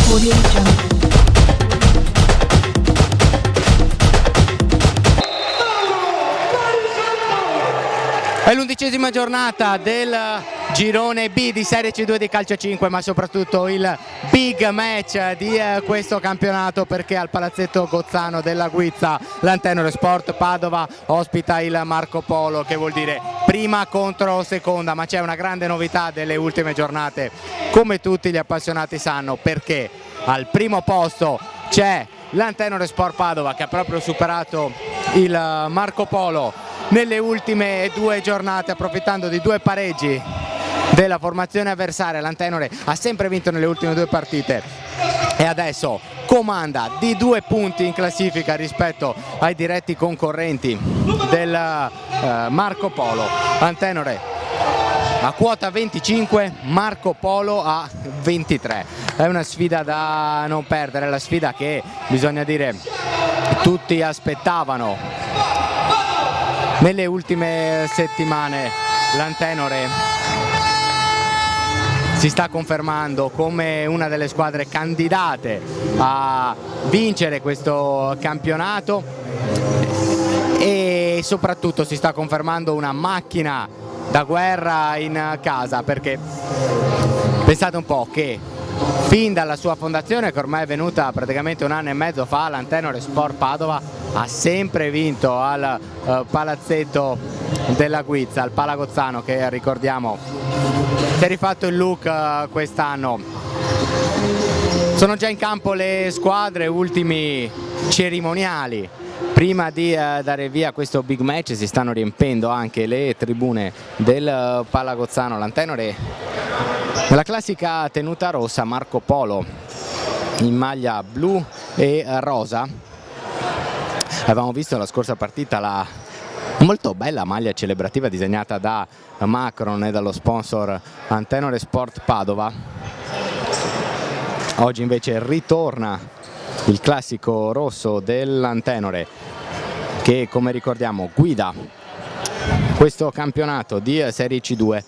Audio Jungle. È l'11ª giornata del girone B di Serie C2 di calcio 5, ma soprattutto il big match di questo campionato, perché al Palazzetto Gozzano della Guizza l'Antenore Sport Padova ospita il Marco Polo, che vuol dire prima contro seconda, ma c'è una grande novità delle ultime giornate, come tutti gli appassionati sanno, perché al primo posto c'è l'Antenore Sport Padova, che ha proprio superato il Marco Polo nelle ultime due giornate, approfittando di due pareggi della formazione avversaria. L'Antenore ha sempre vinto nelle ultime due partite e adesso comanda di 2 punti in classifica rispetto ai diretti concorrenti del Marco Polo. Antenore a quota 25, Marco Polo a 23. È una sfida da non perdere, la sfida che, bisogna dire, tutti aspettavano. Nelle ultime settimane l'Antenore si sta confermando come una delle squadre candidate a vincere questo campionato e soprattutto si sta confermando una macchina da guerra in casa, perché pensate un po' che fin dalla sua fondazione, che ormai è venuta praticamente 1 anno e mezzo fa, l'Antenore Sport Padova ha sempre vinto al Palazzetto della Guizza, al Palagozzano, che ricordiamo si è rifatto il look quest'anno. Sono già in campo le squadre, ultimi cerimoniali. Prima di dare via questo big match si stanno riempendo anche le tribune del Palagozzano. L'Antenore nella classica tenuta rossa, Marco Polo in maglia blu e rosa. Avevamo visto la scorsa partita la molto bella maglia celebrativa disegnata da Macron e dallo sponsor Antenore Sport Padova. Oggi invece ritorna il classico rosso dell'Antenore, che, come ricordiamo, guida questo campionato di Serie C2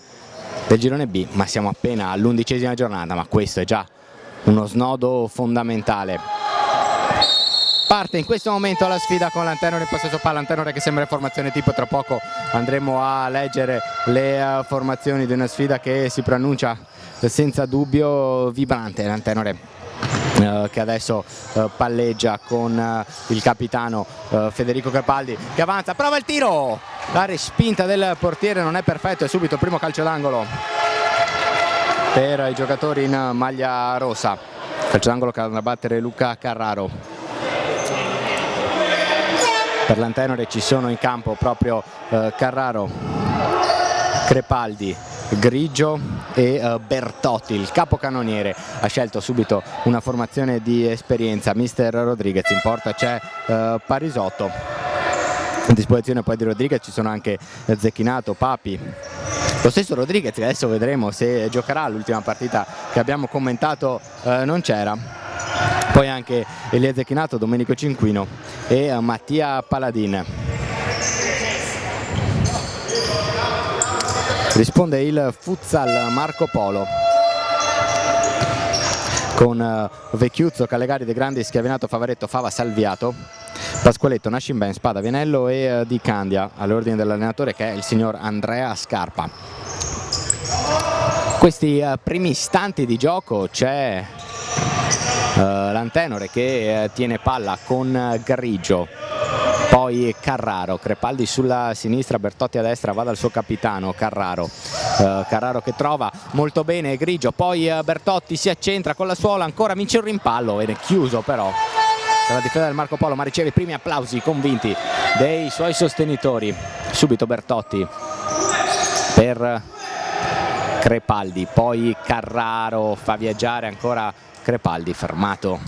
del girone B, ma siamo appena all'11ª giornata, ma questo è già uno snodo fondamentale. Parte in questo momento la sfida con l'Antenore in possesso palla, l'Antenore che sembra in formazione tipo. Tra poco andremo a leggere le formazioni di una sfida che si preannuncia senza dubbio vibrante. L'Antenore che adesso palleggia con il capitano Federico Crepaldi, che avanza, prova il tiro, la respinta del portiere non è perfetto e subito primo calcio d'angolo per i giocatori in maglia rossa. Calcio d'angolo che andrà a battere Luca Carraro. Per l'Antenore ci sono in campo proprio Carraro, Crepaldi, Grigio e Bertotti. Il capocannoniere ha scelto subito una formazione di esperienza, mister Rodriguez. In porta c'è Parisotto. A disposizione poi di Rodriguez ci sono anche Zecchinato, Papi. Lo stesso Rodriguez, che adesso vedremo se giocherà. L'ultima partita che abbiamo commentato non c'era. Poi anche Elia Zecchinato, Domenico Cinquino e Mattia Paladin. Risponde il futsal Marco Polo con Vecchiuzzo, Callegari, De Grandi, Schiavinato, Favaretto, Fava, Salviato, Pasqualetto, Nascimben, Spada, Vienello e Di Candia, all'ordine dell'allenatore, che è il signor Andrea Scarpa. Questi primi istanti di gioco c'è l'Antenore che tiene palla con Grigio, poi Carraro, Crepaldi sulla sinistra, Bertotti a destra, va dal suo capitano Carraro. Carraro che trova molto bene Grigio, poi Bertotti si accentra con la suola, ancora vince un rimpallo, viene chiuso però dalla difesa del Marco Polo, ma riceve i primi applausi convinti dei suoi sostenitori. Subito Bertotti per Crepaldi, poi Carraro fa viaggiare ancora Crepaldi, fermato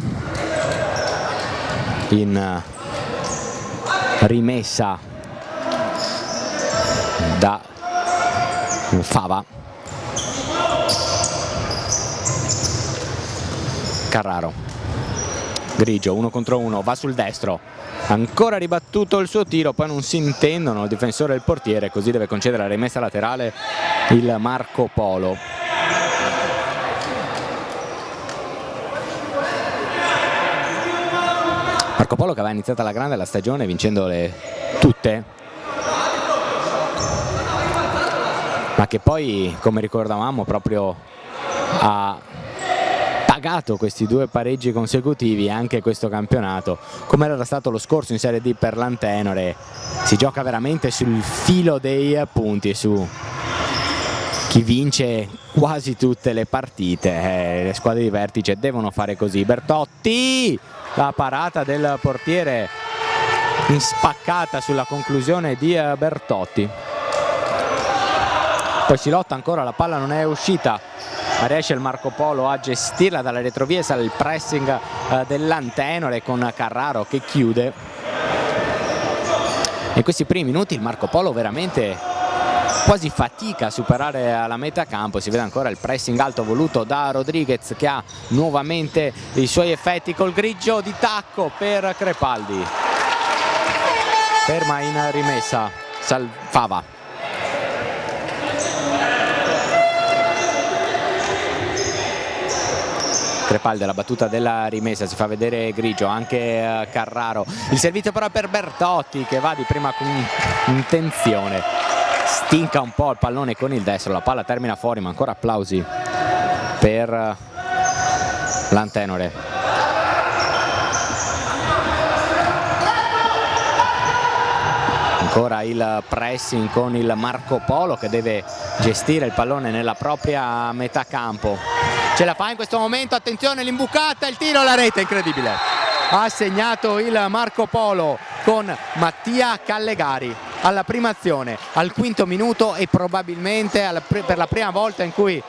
in rimessa da Fava. Carraro, Grigio 1 contro 1, va sul destro, ancora ribattuto il suo tiro, poi non si intendono il difensore e il portiere, così deve concedere la rimessa laterale il Marco Polo. Marco Polo che aveva iniziato alla grande la stagione vincendole tutte, ma che poi, come ricordavamo, proprio ha pagato questi 2 pareggi consecutivi e anche questo campionato, come era stato lo scorso in Serie D per l'Antenore. Si gioca veramente sul filo dei punti, su chi vince quasi tutte le partite. Le squadre di vertice devono fare così. Bertotti, la parata del portiere in spaccata sulla conclusione di Bertotti. Poi si lotta ancora, la palla non è uscita, ma riesce il Marco Polo a gestirla dalla retrovia, sale il pressing dell'Antenore con Carraro che chiude. In questi primi minuti il Marco Polo veramente quasi fatica a superare la metà campo, si vede ancora il pressing alto voluto da Rodriguez che ha nuovamente i suoi effetti col grigio di tacco per Crepaldi. Ferma in rimessa Fava. Crepaldi alla battuta della rimessa, si fa vedere grigio, anche Carraro. Il servizio però per Bertotti che va di prima con intenzione, stinca un po' il pallone con il destro, la palla termina fuori, ma ancora applausi per l'Antenore. Ancora il pressing con il Marco Polo che deve gestire il pallone nella propria metà campo. Ce la fa in questo momento, attenzione l'imbucata, il tiro alla rete, incredibile. Ha segnato il Marco Polo con Mattia Callegari alla prima azione, al 5° minuto e probabilmente per la prima volta in cui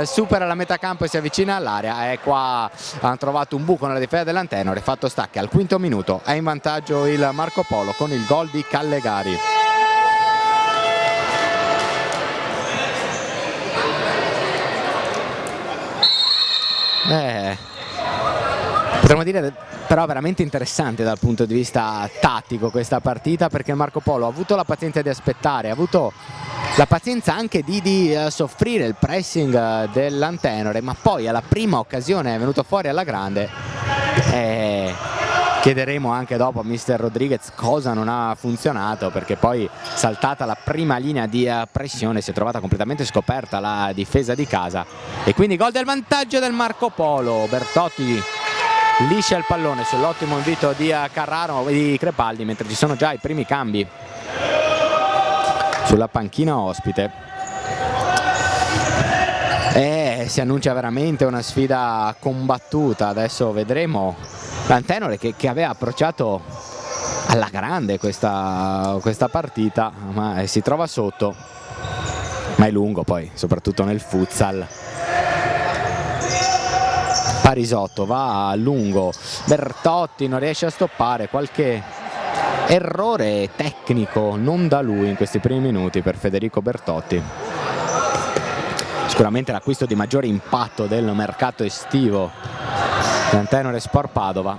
supera la metà campo e si avvicina all'area. E qua hanno trovato un buco nella difesa dell'Antenore, fatto stacchi al 5° minuto, è in vantaggio il Marco Polo con il gol di Callegari. Potremmo dire però veramente interessante dal punto di vista tattico questa partita, perché il Marco Polo ha avuto la pazienza di aspettare, ha avuto la pazienza anche di soffrire il pressing dell'Antenore, ma poi alla prima occasione è venuto fuori alla grande. Chiederemo anche dopo a mister Rodriguez cosa non ha funzionato, perché poi saltata la prima linea di pressione si è trovata completamente scoperta la difesa di casa e quindi gol del vantaggio del Marco Polo. Bertotti liscia il pallone sull'ottimo invito di Carraro e di Crepaldi, mentre ci sono già i primi cambi sulla panchina ospite. Si annuncia veramente una sfida combattuta. Adesso vedremo l'Antenore che aveva approcciato alla grande questa partita, ma si trova sotto, ma è lungo poi, soprattutto nel futsal. Parisotto va a lungo, Bertotti non riesce a stoppare, qualche errore tecnico non da lui in questi primi minuti per Federico Bertotti. Sicuramente l'acquisto di maggiore impatto del mercato estivo dell'Antenore Sport Padova.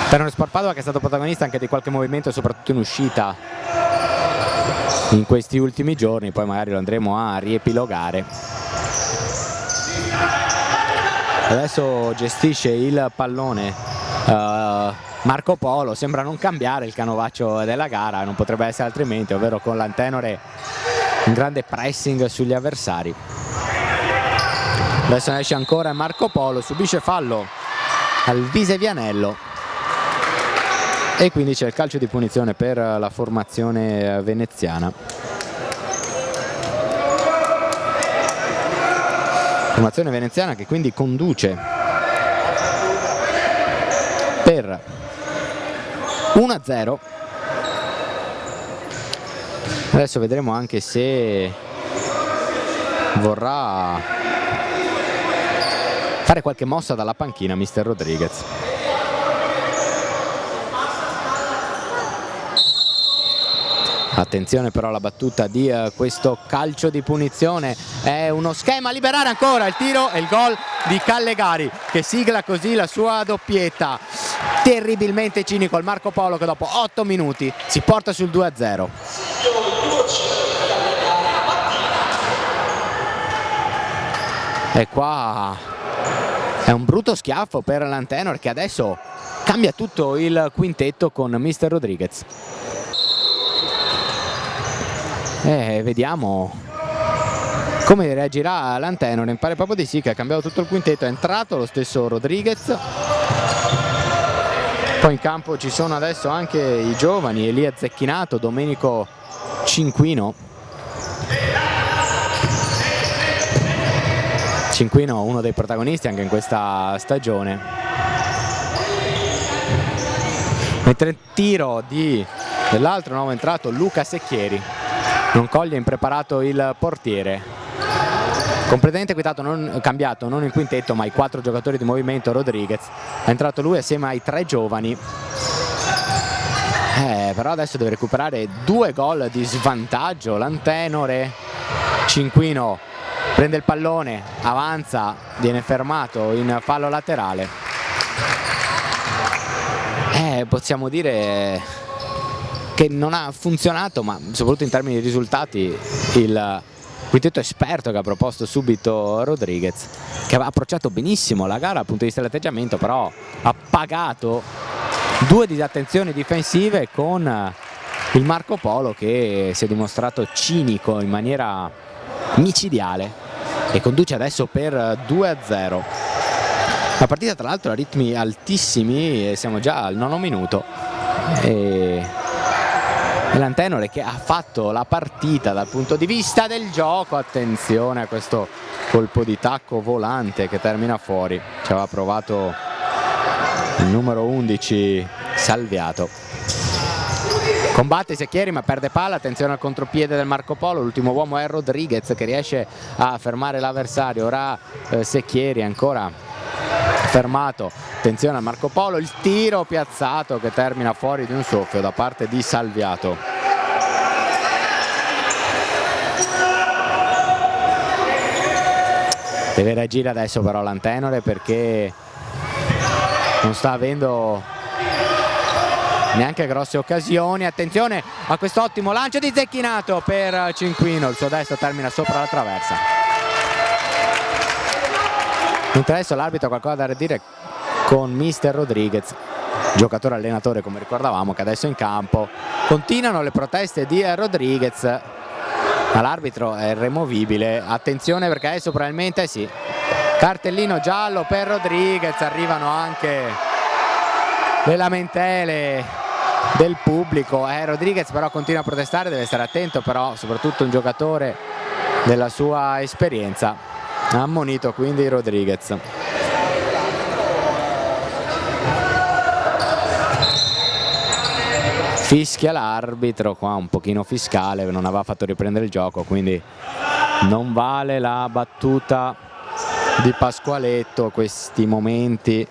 Antenore Sport Padova che è stato protagonista anche di qualche movimento, soprattutto in uscita in questi ultimi giorni, poi magari lo andremo a riepilogare. Adesso gestisce il pallone Marco Polo, sembra non cambiare il canovaccio della gara, non potrebbe essere altrimenti, ovvero con l'Antenore un grande pressing sugli avversari. Adesso esce ancora Marco Polo, subisce fallo al Visevianello e quindi c'è il calcio di punizione per la formazione veneziana. Formazione veneziana che quindi conduce per 1-0. Adesso vedremo anche se vorrà fare qualche mossa dalla panchina mister Rodriguez. Attenzione però alla battuta di questo calcio di punizione, è uno schema a liberare ancora il tiro e il gol di Callegari che sigla così la sua doppietta. Terribilmente cinico il Marco Polo che dopo 8 minuti si porta sul 2-0. E qua è un brutto schiaffo per l'Antenore che adesso cambia tutto il quintetto con Mister Rodriguez. Vediamo come reagirà l'Antenore. Mi pare proprio di sì, che ha cambiato tutto il quintetto, è entrato lo stesso Rodriguez. Poi in campo ci sono adesso anche i giovani, Elia Zecchinato, Domenico Cinquino. Cinquino uno dei protagonisti anche in questa stagione. Mentre il tiro dell'altro nuovo entrato Luca Secchieri non coglie impreparato il portiere. Completamente cambiato non il quintetto ma i 4 giocatori di movimento. Rodriguez è entrato lui assieme ai 3 giovani, però adesso deve recuperare 2 gol di svantaggio l'Antenore. Cinquino prende il pallone, avanza, viene fermato in fallo laterale. Possiamo dire che non ha funzionato, ma soprattutto in termini di risultati, il quintetto esperto che ha proposto subito Rodriguez, che aveva approcciato benissimo la gara dal punto di vista dell'atteggiamento, però ha pagato 2 disattenzioni difensive con il Marco Polo, che si è dimostrato cinico in maniera micidiale e conduce adesso per 2-0. La partita tra l'altro a ritmi altissimi, siamo già al 9° minuto e l'Antenore che ha fatto la partita dal punto di vista del gioco. Attenzione a questo colpo di tacco volante che termina fuori, ci aveva provato il numero 11 Salviato. Combatte Secchieri ma perde palla, attenzione al contropiede del Marco Polo, l'ultimo uomo è Rodriguez che riesce a fermare l'avversario. Ora Secchieri ancora fermato, attenzione al Marco Polo, il tiro piazzato che termina fuori di un soffio da parte di Salviato. Deve reagire adesso però l'Antenore, perché non sta avendo neanche grosse occasioni. Attenzione a questo ottimo lancio di Zecchinato per Cinquino, il suo destro termina sopra la traversa. Mentre adesso l'arbitro ha qualcosa da dire con Mister Rodriguez, giocatore allenatore come ricordavamo, che adesso è in campo. Continuano le proteste di Rodriguez, ma l'arbitro è irremovibile. Attenzione perché adesso probabilmente sì, cartellino giallo per Rodriguez. Arrivano anche le lamentele del pubblico. Rodriguez però continua a protestare, deve stare attento però, soprattutto un giocatore della sua esperienza. Ha ammonito quindi Rodriguez. Fischia l'arbitro, qua un pochino fiscale, non aveva fatto riprendere il gioco, quindi non vale la battuta di Pasqualetto. Questi momenti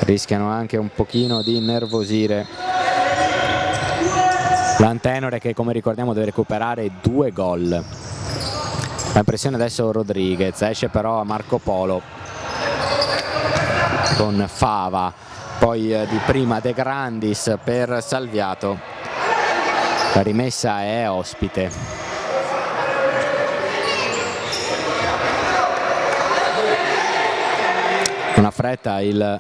rischiano anche un pochino di innervosire l'Antenore, che come ricordiamo deve recuperare 2 gol. La impressione adesso Rodriguez, esce però a Marco Polo con Fava, poi di prima De Grandis per Salviato. La rimessa è ospite. Una fretta il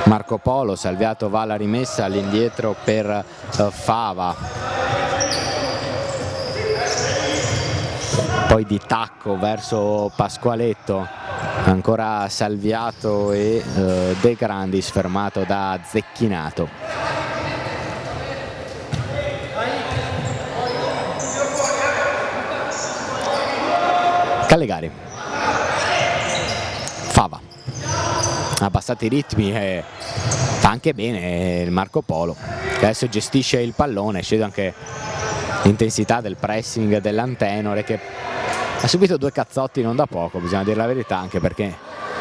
Marco Polo, Salviato va alla rimessa, all'indietro per Fava. Poi di tacco verso Pasqualetto, ancora Salviato e De Grandis fermato da Zecchinato. Callegari, Fava, ha abbassato i ritmi e fa anche bene il Marco Polo, che adesso gestisce il pallone, scende anche l'intensità del pressing dell'Antenore, che ha subito 2 cazzotti non da poco, bisogna dire la verità, anche perché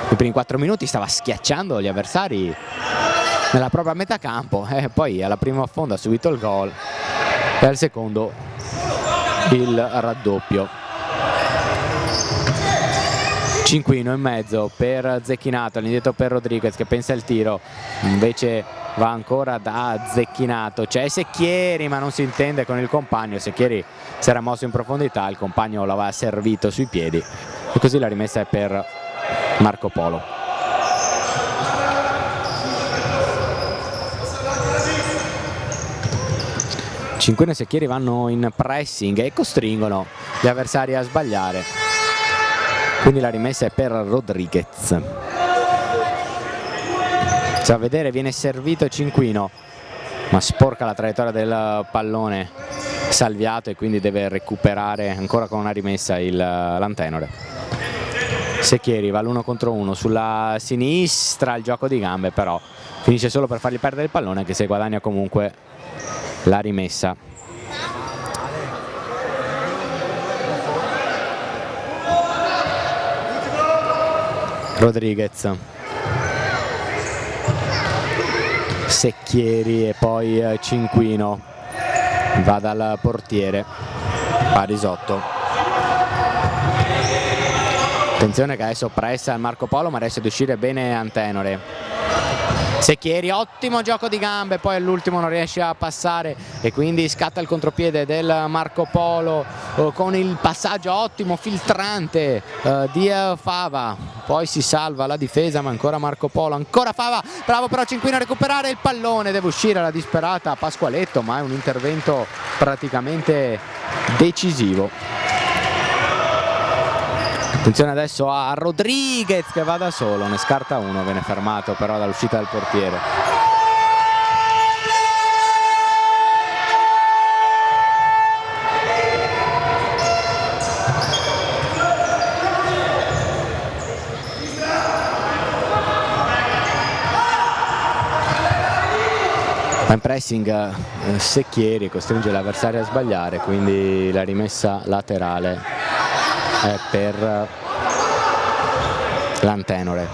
i primi 4 minuti stava schiacciando gli avversari nella propria metà campo e poi alla prima affondo ha subito il gol e al secondo il raddoppio. Cinquino in mezzo per Zecchinato, all'indietro per Rodriguez che pensa il tiro, invece va ancora da Zecchinato. C'è Secchieri ma non si intende con il compagno. Secchieri si era mosso in profondità, il compagno l'aveva servito sui piedi e così la rimessa è per Marco Polo. Cinquino e Secchieri vanno in pressing e costringono gli avversari a sbagliare, quindi la rimessa è per Rodriguez. A vedere, viene servito Cinquino, ma sporca la traiettoria del pallone Salviato e quindi deve recuperare ancora con una rimessa l'Antenore. Secchieri va all'1 contro 1 sulla sinistra, il gioco di gambe però finisce solo per fargli perdere il pallone, anche se guadagna comunque la rimessa. Rodriguez, Secchieri e poi Cinquino, va dal portiere Parisotto. Attenzione che adesso pressa il Marco Polo, ma riesce ad uscire bene Antenore. Secchieri, ottimo gioco di gambe, poi all'ultimo non riesce a passare e quindi scatta il contropiede del Marco Polo con il passaggio ottimo, filtrante di Fava. Poi si salva la difesa, ma ancora Marco Polo, ancora Fava, bravo però Cinquino a recuperare il pallone, deve uscire la disperata Pasqualetto, ma è un intervento praticamente decisivo. Attenzione adesso a Rodriguez che va da solo, ne scarta uno, viene fermato però dall'uscita del portiere. In pressing Secchieri costringe l'avversario a sbagliare, quindi la rimessa laterale è per l'Antenore.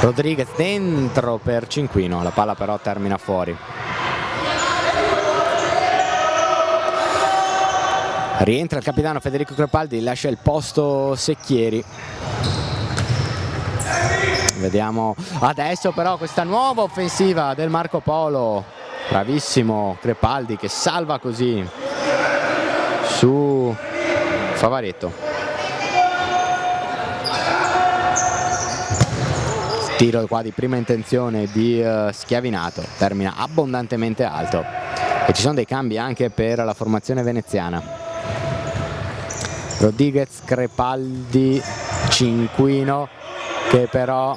Rodriguez dentro per Cinquino, la palla però termina fuori. Rientra il capitano Federico Crepaldi, lascia il posto Secchieri. Vediamo adesso però questa nuova offensiva del Marco Polo, bravissimo Crepaldi che salva così su Favaretto. Tiro qua di prima intenzione di Schiavinato, termina abbondantemente alto e ci sono dei cambi anche per la formazione veneziana. Rodriguez, Crepaldi, Cinquino che però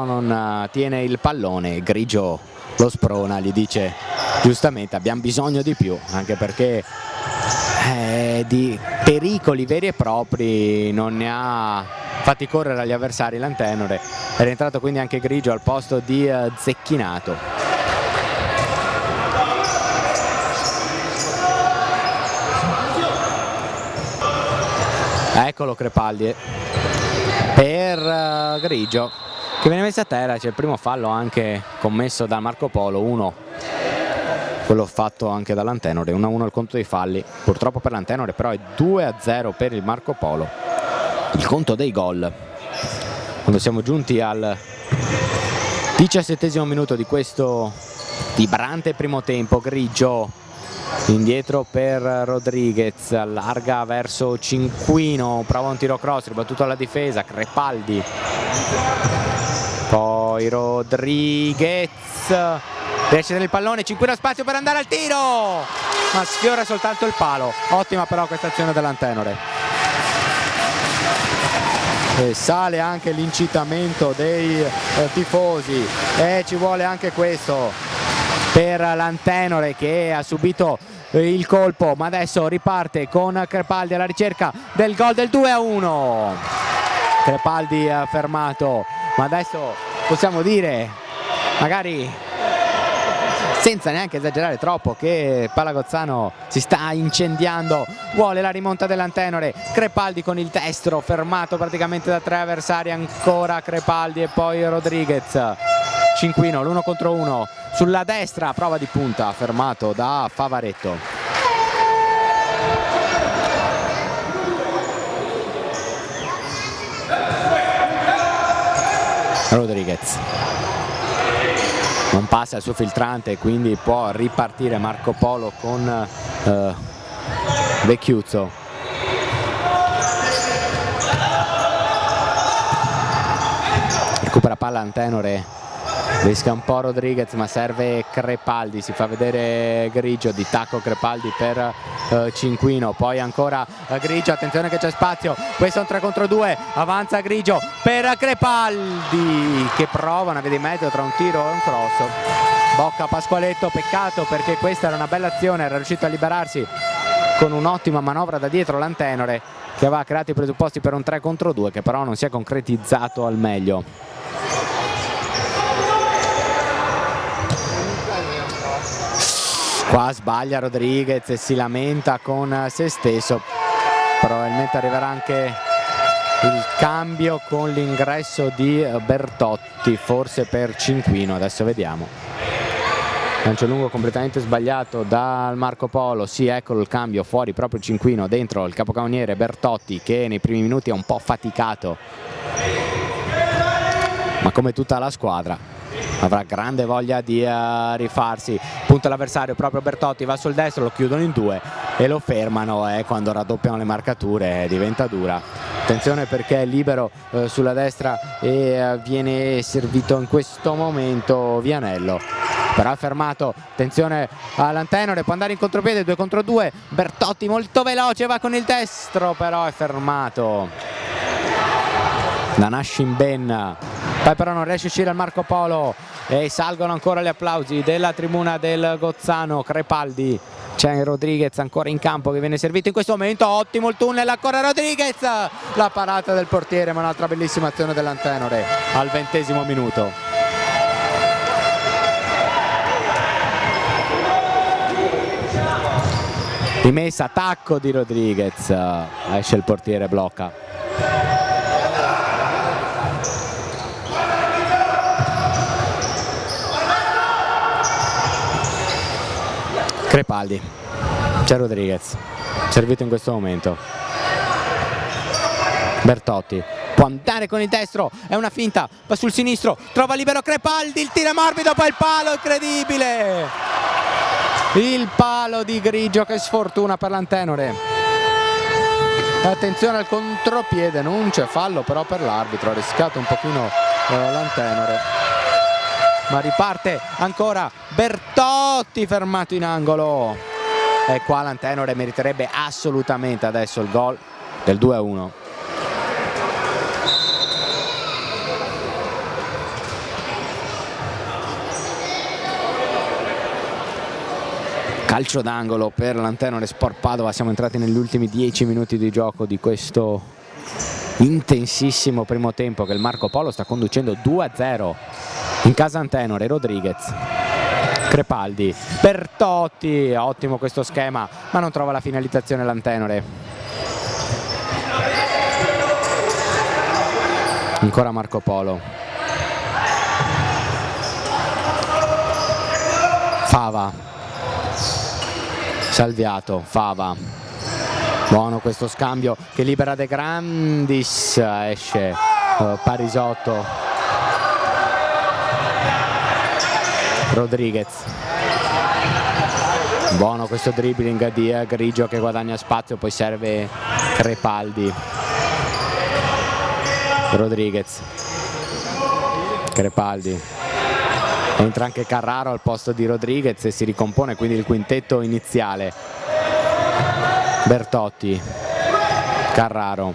non tiene il pallone. Grigio lo sprona, gli dice giustamente abbiamo bisogno di più, anche perché di pericoli veri e propri non ne ha fatti correre agli avversari l'Antenore. È rientrato quindi anche Grigio al posto di Zecchinato. Eccolo Crepaldi per Grigio che viene messo a terra. C'è il primo fallo anche commesso da Marco Polo, quello fatto anche dall'Antenore. 1-1 il conto dei falli, purtroppo per l'Antenore, però è 2-0 per il Marco Polo il conto dei gol. Quando siamo giunti al 17° minuto di questo vibrante primo tempo, Grigio indietro per Rodriguez, allarga verso Cinquino, prova un tiro cross, ribattuto alla difesa, Crepaldi, poi Rodriguez, riesce il pallone, Cinquino spazio per andare al tiro, ma sfiora soltanto il palo. Ottima però questa azione dell'Antenore. E sale anche l'incitamento dei tifosi e ci vuole anche questo per l'Antenore che ha subito il colpo, ma adesso riparte con Crepaldi alla ricerca del gol del 2-1. Crepaldi ha fermato, ma adesso possiamo dire, magari senza neanche esagerare troppo, che Palagozzano si sta incendiando, vuole la rimonta dell'Antenore. Crepaldi con il destro, fermato praticamente da 3 avversari, ancora Crepaldi e poi Rodriguez. Cinquino, l'1 contro 1 sulla destra, prova di punta, fermato da Favaretto. Rodriguez non passa il suo filtrante, quindi può ripartire Marco Polo con Vecchiuzzo. Recupera palla Antenore Rischia un po' Rodriguez, ma serve Crepaldi, si fa vedere Grigio, di tacco Crepaldi per Cinquino, poi ancora Grigio, attenzione che c'è spazio, questo è un 3 contro 2, avanza Grigio per Crepaldi che prova una via di mezzo tra un tiro e un cross. Bocca Pasqualetto, peccato perché questa era una bella azione, era riuscito a liberarsi con un'ottima manovra da dietro l'Antenore che aveva creato i presupposti per un 3 contro 2 che però non si è concretizzato al meglio. Qua sbaglia Rodriguez e si lamenta con se stesso, probabilmente arriverà anche il cambio con l'ingresso di Bertotti, forse per Cinquino, adesso vediamo. Lancio lungo completamente sbagliato dal Marco Polo, sì, eccolo il cambio, fuori proprio Cinquino, dentro il capocannoniere Bertotti che nei primi minuti è un po' faticato, ma come tutta la squadra avrà grande voglia di rifarsi. Punta l'avversario, proprio Bertotti va sul destro, lo chiudono in due e lo fermano, e quando raddoppiano le marcature diventa dura. Attenzione perché è libero sulla destra e viene servito in questo momento Vianello, però è fermato. Attenzione all'Antenore, può andare in contropiede, 2 contro 2, Bertotti molto veloce, va con il destro, però è fermato da Nashin Ben. Poi però non riesce a uscire al Marco Polo e salgono ancora gli applausi della tribuna del Gozzano. Crepaldi, c'è Rodriguez ancora in campo che viene servito in questo momento, ottimo il tunnel, ancora Rodriguez, la parata del portiere, ma un'altra bellissima azione dell'Antenore al 20° minuto. Rimessa, tacco di Rodriguez, esce il portiere, blocca. Crepaldi, c'è Rodriguez, servito in questo momento. Bertotti può andare con il destro, è una finta, va sul sinistro, trova libero Crepaldi, il tiro morbido, poi il palo, incredibile! Il palo di Grigio, che sfortuna per l'Antenore. Attenzione al contropiede, non c'è fallo però per l'arbitro, ha rischiato un pochino l'Antenore. Ma riparte ancora Bertotti, fermato in angolo, e qua l'Antenore meriterebbe assolutamente adesso il gol del 2-1. Calcio d'angolo per l'Antenore Sport Padova. Siamo entrati negli ultimi 10 minuti di gioco di questo intensissimo primo tempo che il Marco Polo sta conducendo 2-0 in casa Antenore. Rodriguez, Crepaldi, Bertotti, ottimo questo schema, ma non trova la finalizzazione l'Antenore. Ancora Marco Polo, Fava, Salviato, Fava, buono questo scambio che libera De Grandis, esce Parisotto. Rodriguez, buono questo dribbling di Grigio che guadagna spazio, poi serve Crepaldi. Rodriguez, Crepaldi, entra anche Carraro al posto di Rodriguez e si ricompone quindi il quintetto iniziale. Bertotti, Carraro,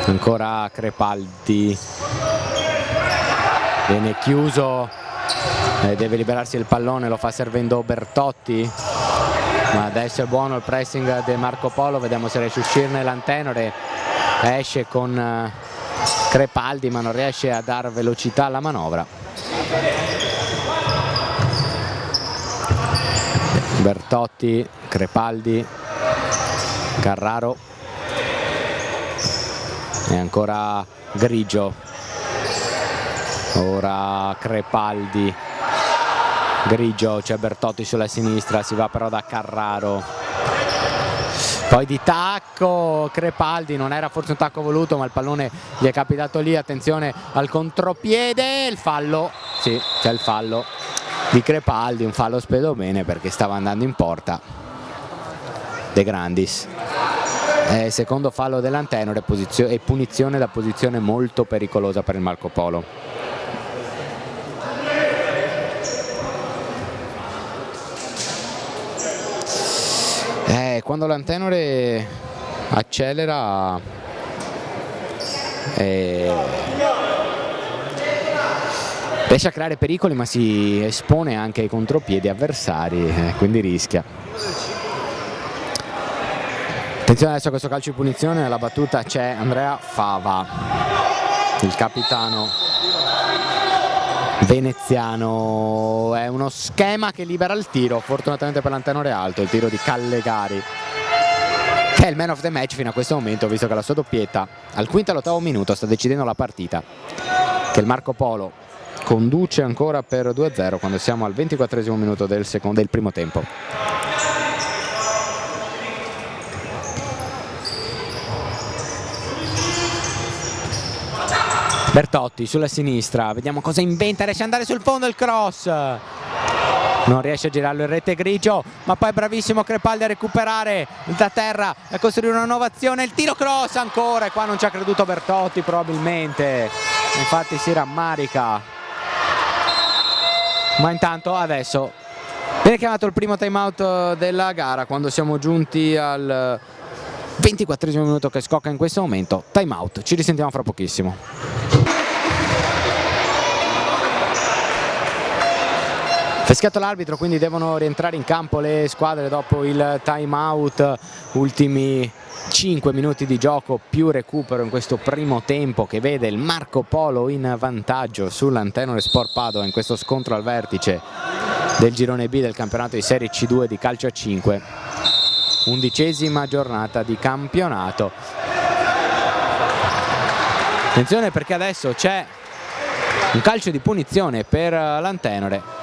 ancora Crepaldi, viene chiuso, deve liberarsi il pallone, lo fa servendo Bertotti, ma adesso è buono il pressing di Marco Polo, vediamo se riesce a uscirne l'Antenore, esce con Crepaldi ma non riesce a dar velocità alla manovra. Bertotti, Crepaldi, Carraro e ancora Grigio, ora Crepaldi, Grigio, c'è Bertotti sulla sinistra, si va però da Carraro, poi di tacco Crepaldi, non era forse un tacco voluto ma il pallone gli è capitato lì. Attenzione al contropiede, il fallo, sì, c'è il fallo di Crepaldi, un fallo spedo bene perché stava andando in porta De Grandis. Secondo fallo dell'Antenore e punizione da posizione molto pericolosa per il Marco Polo. Quando l'Antenore accelera riesce a creare pericoli, ma si espone anche ai contropiedi avversari, quindi rischia. Attenzione adesso a questo calcio di punizione, alla battuta c'è Andrea Fava, il capitano veneziano. È uno schema che libera il tiro, fortunatamente per l'Antenore alto, il tiro di Callegari, che è il man of the match fino a questo momento, visto che la sua doppietta al quinto e all'8° minuto sta decidendo la partita, che il Marco Polo conduce ancora per 2-0 quando siamo al 24° minuto del primo tempo. Bertotti sulla sinistra, vediamo cosa inventa, riesce ad andare sul fondo, il cross, non riesce a girarlo in rete Grigio, ma poi è bravissimo Crepaldi a recuperare da terra, a costruire una nuova azione, il tiro cross ancora, e qua non ci ha creduto Bertotti probabilmente, infatti si rammarica. Ma intanto adesso viene chiamato il primo time out della gara quando siamo giunti al 24° minuto che scocca in questo momento. Time out, ci risentiamo fra pochissimo. Fischiato l'arbitro, quindi devono rientrare in campo le squadre dopo il time out. Ultimi 5 minuti di gioco più recupero in questo primo tempo che vede il Marco Polo in vantaggio sull'Antenore Sport Padova in questo scontro al vertice del girone B del campionato di Serie C2 di calcio a 5, 11ª giornata di campionato. Attenzione perché adesso c'è un calcio di punizione per l'Antenore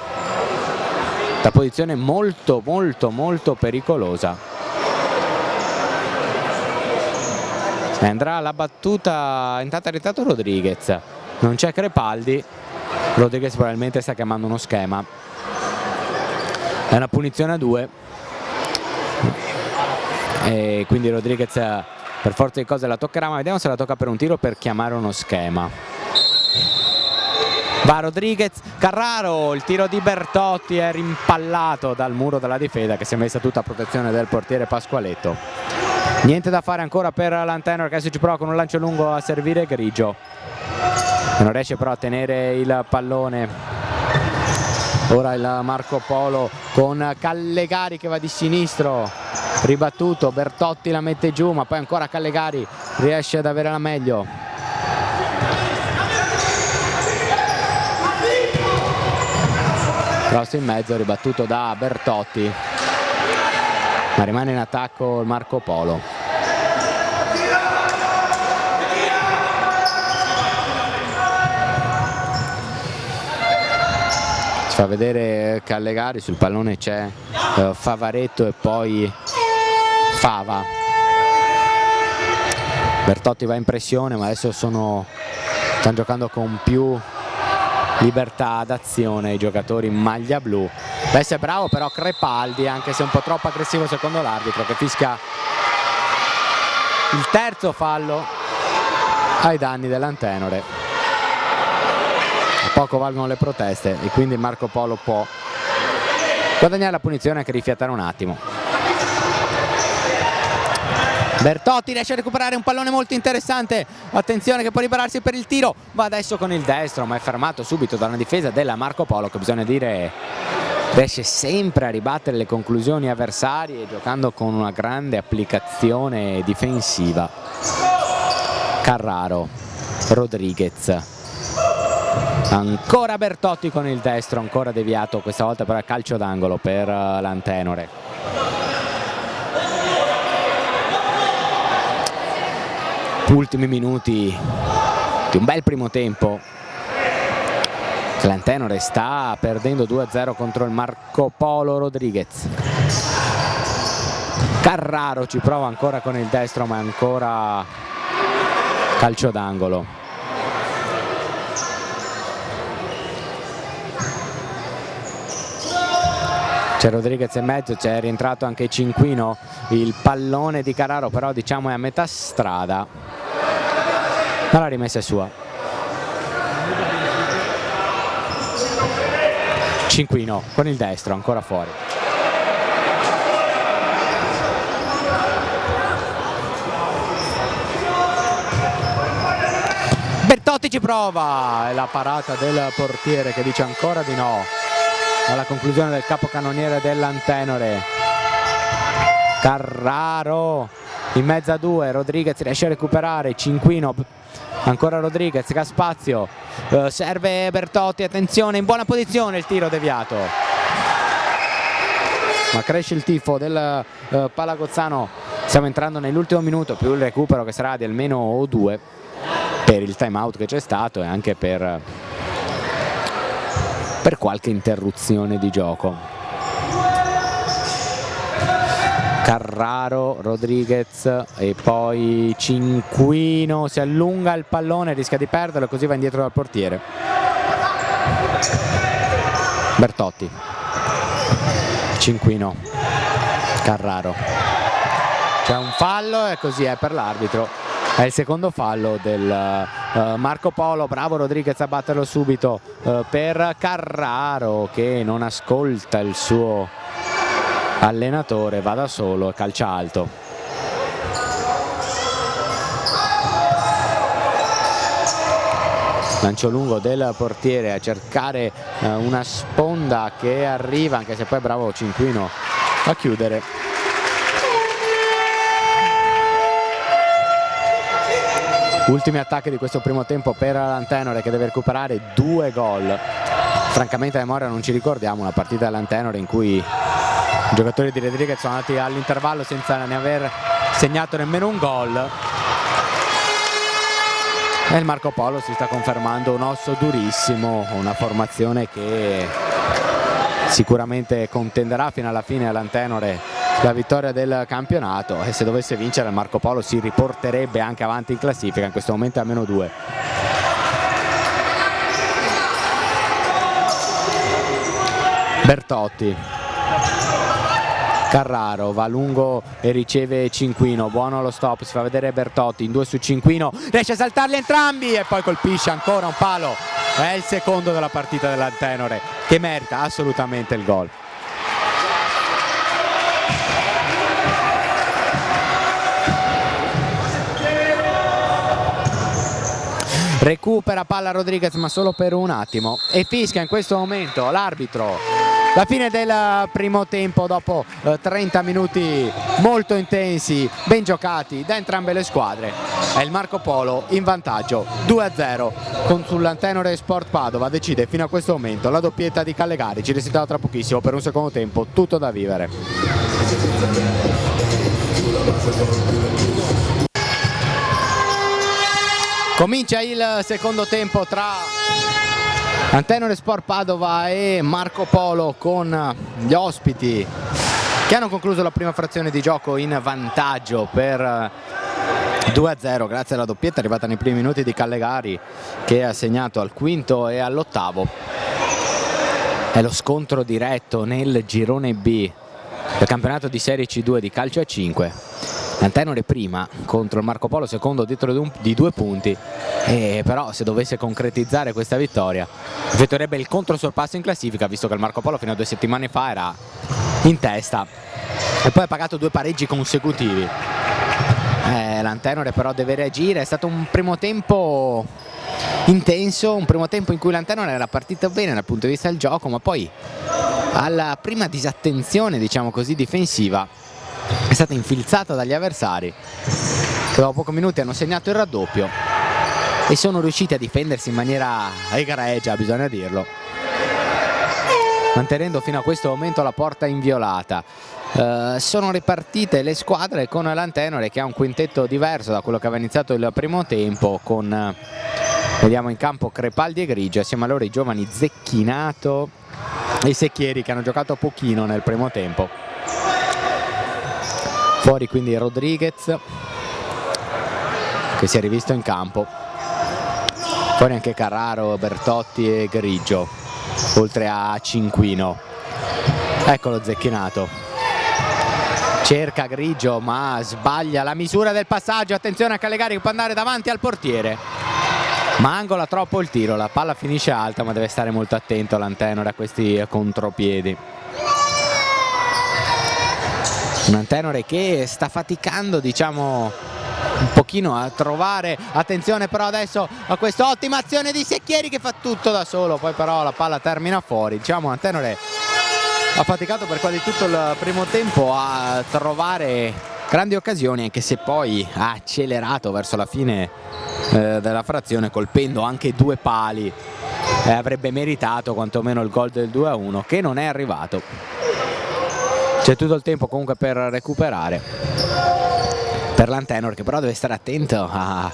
da posizione molto pericolosa. Andrà alla battuta, intanto ha rientrato Rodriguez, non c'è Crepaldi, Rodriguez probabilmente sta chiamando uno schema, è una punizione a 2 e quindi Rodriguez per forza di cose la toccherà, ma vediamo se la tocca per un tiro per chiamare uno schema. Va Rodriguez, Carraro, il tiro di Bertotti è rimpallato dal muro della difesa che si è messa tutta a protezione del portiere Pasqualetto. Niente da fare ancora per l'Antenore che adesso ci prova con un lancio lungo a servire Grigio, non riesce però a tenere il pallone. Ora il Marco Polo con Callegari che va di sinistro, ribattuto, Bertotti la mette giù, ma poi ancora Callegari riesce ad avere la meglio. Cross in mezzo, ribattuto da Bertotti, ma rimane in attacco il Marco Polo. Si fa vedere Callegari, sul pallone c'è Favaretto e poi Fava. Bertotti va in pressione, ma adesso stanno giocando con più libertà d'azione i giocatori in maglia blu. Adesso è bravo però Crepaldi, anche se un po' troppo aggressivo secondo l'arbitro, che fischia il terzo fallo ai danni dell'Antenore. A poco valgono le proteste e quindi Marco Polo può guadagnare la punizione, anche rifiatare un attimo. Bertotti riesce a recuperare un pallone molto interessante, attenzione che può liberarsi per il tiro, va adesso con il destro ma è fermato subito da una difesa della Marco Polo che, bisogna dire, riesce sempre a ribattere le conclusioni avversarie giocando con una grande applicazione difensiva. Carraro, Rodriguez, ancora Bertotti con il destro, ancora deviato, questa volta però è calcio d'angolo per l'Antenore. Ultimi minuti di un bel primo tempo, l'Antenore sta perdendo 2-0 contro il Marco Polo. Rodriguez, Carraro ci prova ancora con il destro ma è ancora calcio d'angolo. C'è Rodriguez in mezzo, c'è rientrato anche Cinquino, il pallone di Carraro però diciamo è a metà strada, ma la rimessa è sua. Cinquino con il destro ancora fuori. Bertotti ci prova, è la parata del portiere che dice ancora di no alla conclusione del capocannoniere dell'Antenore. Carraro in mezzo a due, Rodriguez riesce a recuperare, Cinquino, ancora Rodriguez che ha spazio, serve Bertotti, attenzione, in buona posizione, il tiro deviato, ma cresce il tifo del Palagozzano. Stiamo entrando nell'ultimo minuto, più il recupero che sarà di almeno 2 per il time out che c'è stato e anche per qualche interruzione di gioco. Carraro, Rodriguez e poi Cinquino, si allunga il pallone, rischia di perderlo e così va indietro dal portiere. Bertotti, Cinquino, Carraro, c'è un fallo e così è per l'arbitro. È il secondo fallo del Marco Polo, bravo Rodriguez a batterlo subito per Carraro che non ascolta il suo allenatore, va da solo e calcia alto. Lancio lungo del portiere a cercare una sponda che arriva, anche se poi è bravo Cinquino a chiudere. Ultimi attacchi di questo primo tempo per l'Antenore che deve recuperare 2 gol. Francamente a memoria non ci ricordiamo una partita dell'Antenore in cui i giocatori di Rodriguez sono andati all'intervallo senza ne aver segnato nemmeno un gol. E il Marco Polo si sta confermando un osso durissimo, una formazione che sicuramente contenderà fino alla fine all'Antenore la vittoria del campionato, e se dovesse vincere il Marco Polo si riporterebbe anche avanti in classifica, in questo momento è a -2. Bertotti, Carraro va lungo e riceve Cinquino, buono lo stop, si fa vedere Bertotti in 2 su Cinquino, riesce a saltarli entrambi e poi colpisce ancora un palo. È il secondo della partita dell'Antenore che merita assolutamente il gol. Recupera palla Rodriguez ma solo per un attimo e fischia in questo momento l'arbitro la fine del primo tempo dopo 30 minuti molto intensi, ben giocati da entrambe le squadre. È il Marco Polo in vantaggio 2-0 con sull'Antenore Sport Padova, decide fino a questo momento la doppietta di Callegari. Ci restiamo tra pochissimo per un secondo tempo tutto da vivere. Comincia il secondo tempo tra Antenore Sport Padova e Marco Polo con gli ospiti che hanno concluso la prima frazione di gioco in vantaggio per 2-0 grazie alla doppietta arrivata nei primi minuti di Callegari, che ha segnato al quinto e all'8. È lo scontro diretto nel girone B del campionato di Serie C2 di calcio a 5. L'Antenore prima contro il Marco Polo secondo dietro di 2 punti, e però se dovesse concretizzare questa vittoria effettuerebbe il controsorpasso in classifica, visto che il Marco Polo fino a 2 settimane fa era in testa e poi ha pagato 2 pareggi consecutivi. L'Antenore però deve reagire. È stato un primo tempo intenso, un primo tempo in cui l'Antenore era partita bene dal punto di vista del gioco, ma poi alla prima disattenzione, diciamo così, difensiva è stata infilzata dagli avversari che dopo pochi minuti hanno segnato il raddoppio e sono riusciti a difendersi in maniera egregia, bisogna dirlo, mantenendo fino a questo momento la porta inviolata. Sono ripartite le squadre con l'Antenore che ha un quintetto diverso da quello che aveva iniziato il primo tempo, con vediamo in campo Crepaldi e Grigio, assieme a loro i giovani Zecchinato e Secchieri che hanno giocato pochino nel primo tempo. Fuori quindi Rodriguez che si è rivisto in campo, fuori anche Carraro, Bertotti e Grigio, oltre a Cinquino. Eccolo Zecchinato, cerca Grigio ma sbaglia la misura del passaggio. Attenzione a Calegari che può andare davanti al portiere, ma angola troppo il tiro. La palla finisce alta, ma deve stare molto attento l'Antenore a questi contropiedi. Un Antenore che sta faticando, diciamo, un pochino a trovare. Attenzione però adesso a questa ottima azione di Secchieri che fa tutto da solo, poi però la palla termina fuori. Diciamo Antenore ha faticato per quasi tutto il primo tempo a trovare grandi occasioni, anche se poi ha accelerato verso la fine della frazione, colpendo anche due pali. Avrebbe meritato quantomeno il gol del 2-1 che non è arrivato. C'è tutto il tempo comunque per recuperare per l'Antenor, che però deve stare attento a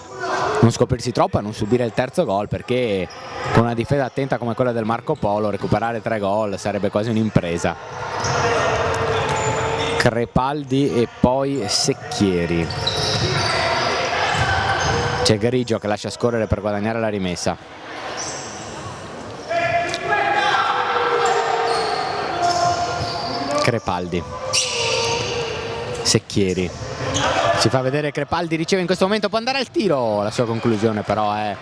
non scoprirsi troppo, a non subire il terzo gol, perché con una difesa attenta come quella del Marco Polo recuperare 3 gol sarebbe quasi un'impresa. Crepaldi e poi Secchieri. C'è Grigio che lascia scorrere per guadagnare la rimessa. Crepaldi, Secchieri, si fa vedere Crepaldi, riceve in questo momento, può andare al tiro, la sua conclusione però è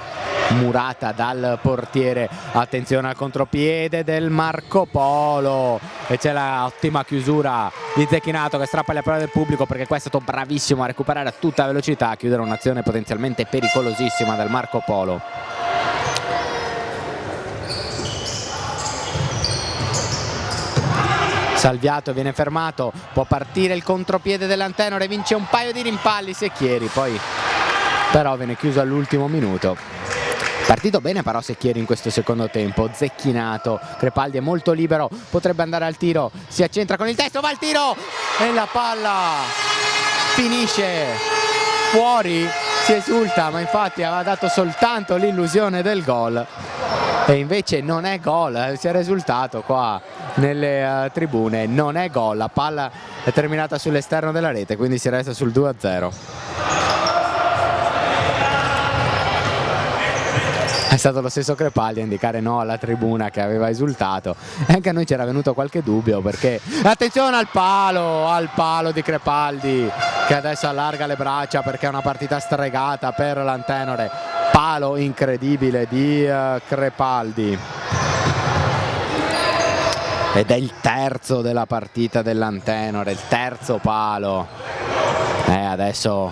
murata dal portiere. Attenzione al contropiede del Marco Polo e c'è l'ottima chiusura di Zecchinato che strappa le parole del pubblico, perché qua è stato bravissimo a recuperare a tutta velocità, a chiudere un'azione potenzialmente pericolosissima del Marco Polo. Salviato viene fermato, può partire il contropiede dell'Antenore, vince un paio di rimpalli Secchieri, poi però viene chiuso all'ultimo minuto. Partito bene però Secchieri in questo secondo tempo. Zecchinato, Crepaldi è molto libero, potrebbe andare al tiro, si accentra con il destro, va al tiro e la palla finisce fuori. Si esulta, ma infatti aveva dato soltanto l'illusione del gol e invece non è gol. Si è risultato qua nelle tribune, non è gol, la palla è terminata sull'esterno della rete, quindi si resta sul 2-0. È stato lo stesso Crepaldi a indicare no alla tribuna che aveva esultato, e anche a noi c'era venuto qualche dubbio, perché attenzione al palo di Crepaldi che adesso allarga le braccia perché è una partita stregata per l'Antenore. Palo incredibile di Crepaldi ed è il terzo della partita dell'Antenore, il terzo palo. Adesso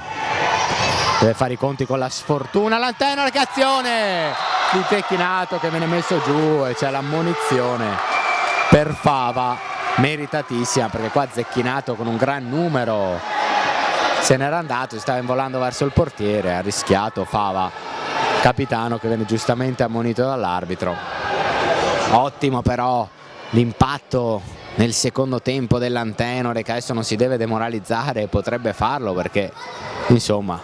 deve fare i conti con la sfortuna l'Antenore. Che azione di Zecchinato che viene messo giù e c'è l'ammonizione per Fava, meritatissima, perché qua Zecchinato con un gran numero se n'era andato, stava involando verso il portiere, ha rischiato Fava, capitano, che viene giustamente ammonito dall'arbitro. Ottimo però l'impatto nel secondo tempo dell'Antenore, che adesso non si deve demoralizzare, potrebbe farlo perché insomma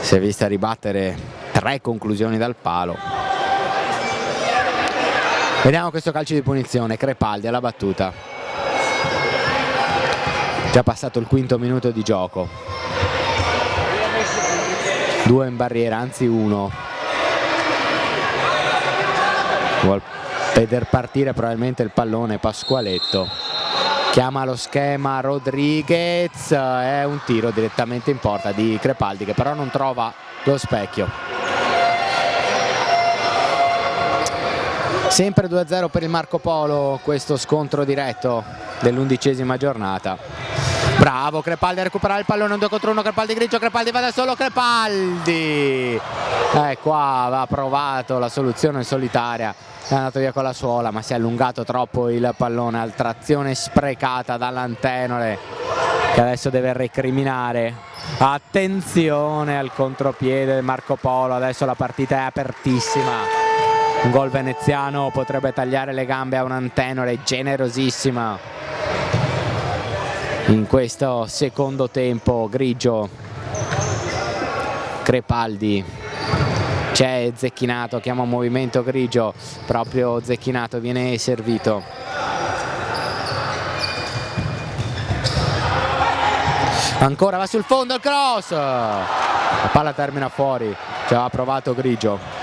si è vista ribattere 3 conclusioni dal palo. Vediamo questo calcio di punizione, Crepaldi alla battuta, già passato il quinto minuto di gioco, 2 in barriera, anzi 1. Vuol veder partire probabilmente il pallone Pasqualetto, chiama lo schema Rodriguez, è un tiro direttamente in porta di Crepaldi che però non trova lo specchio. Sempre 2-0 per il Marco Polo, questo scontro diretto dell'11ª giornata. Bravo Crepaldi a recuperare il pallone, un 2 contro 1, Crepaldi Grigio, Crepaldi va da solo, Crepaldi qua aveva provato la soluzione solitaria, è andato via con la suola, ma si è allungato troppo il pallone. Altra azione sprecata dall'Antenore che adesso deve recriminare. Attenzione al contropiede del Marco Polo, adesso la partita è apertissima. Un gol veneziano potrebbe tagliare le gambe a un Antenore generosissima in questo secondo tempo. Grigio, Crepaldi, c'è Zecchinato, chiama un movimento Grigio, proprio Zecchinato viene servito. Ancora va sul fondo il cross, la palla termina fuori, ci aveva provato Grigio.